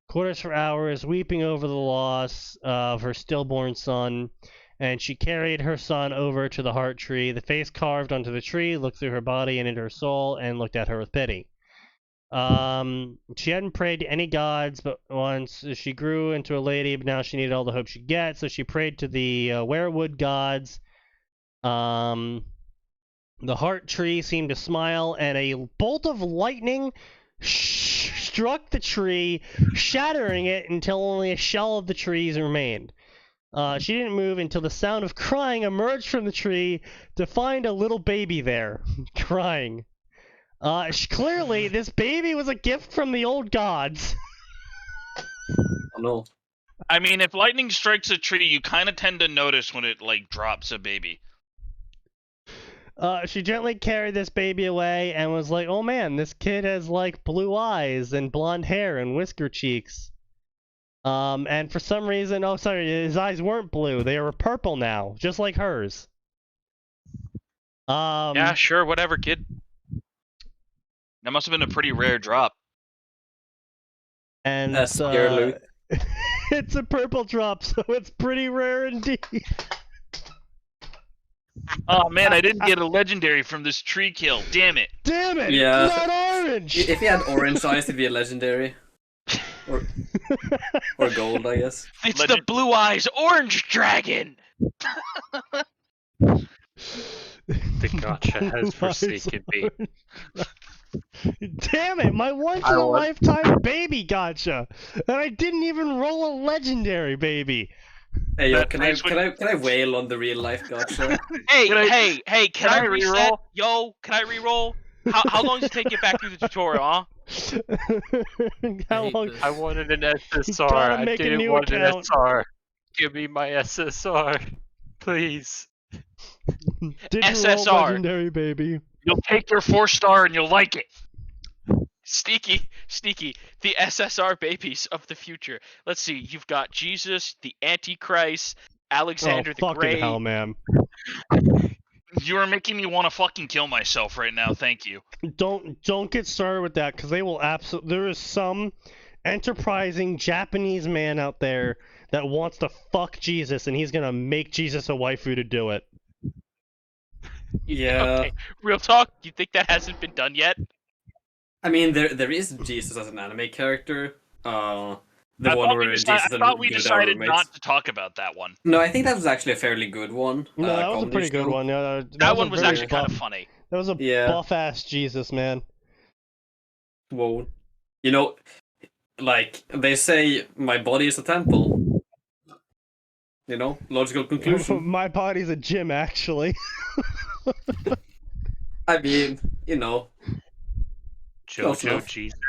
Quarters for hours, weeping over the loss of her stillborn son, and she carried her son over to the heart tree. The face carved onto the tree looked through her body and into her soul, and looked at her with pity. She hadn't prayed to any gods, but once she grew into a lady, but now she needed all the hope she could get, so she prayed to the werewood gods. The heart tree seemed to smile, and a bolt of lightning struck the tree, shattering it until only a shell of the trees remained. She didn't move until the sound of crying emerged from the tree to find a little baby there, crying. Clearly, this baby was a gift from the old gods. Oh no. I mean, if lightning strikes a tree, you kind of tend to notice when it, like, drops a baby. She gently carried this baby away and was like, oh man, this kid has, like, blue eyes and blonde hair and whisker cheeks. And for some reason, oh sorry, his eyes weren't blue, they were purple now, just like hers. Yeah, sure, whatever, kid. That must have been a pretty rare drop. And That's Luke. it's a purple drop, so it's pretty rare indeed. Oh man, I didn't get a legendary from this tree kill. Damn it. Damn it! Yeah. Not orange! If he had orange eyes, it'd be a legendary. Or gold, I guess. It's the blue eyes orange dragon! The gacha has forsaken me. Damn it! My once-in-a-lifetime baby gacha! And I didn't even roll a legendary baby! Hey, yo, can I wail on the real life gacha? Hey, can I reroll? Yo, can I reroll? How long does it take to get back through the tutorial, huh? How long? I wanted an SSR. Gotta I make a didn't new want an account. SR. Give me my SSR. Please. Didn't SSR. roll legendary baby. You'll take your 4-star and you'll like it. Sneaky, the SSR babies of the future. Let's see, you've got Jesus, the Antichrist, Alexander the fucking Great. hell, man. You are making me want to fucking kill myself right now, thank you. Don't get started with that, because they will absolutely. There is some enterprising Japanese man out there that wants to fuck Jesus, and he's gonna make Jesus a waifu to do it. Yeah. Okay, real talk, you think that hasn't been done yet? I mean, there is Jesus as an anime character. The I one where Jesus and thought we Buddha are decided roommates. not to talk about that one. No, I think that was actually a fairly good one. No, that was a comedy pretty good show. one. That one was very actually kind of buff- funny. That was a Yeah. buff-ass Jesus, man. Whoa. You know, like, they say, my body is a temple. You know, logical conclusion. My body's a gym, actually. I mean, you know. Close Jojo enough. Jesus.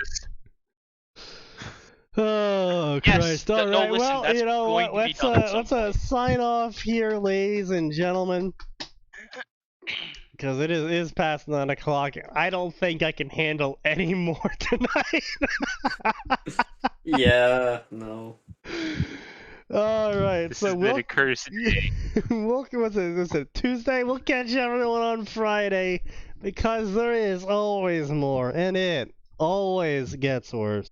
Oh, Yes, Christ. no, Alright, listen, well, that's you know going what? to be done at some Let's sign off here, ladies and gentlemen. Because it is past 9 o'clock. I don't think I can handle any more tonight. Yeah, no. Alright, This so has been a cursed day. what's it, Tuesday? We'll catch everyone on Friday, because there is always more, and it always gets worse.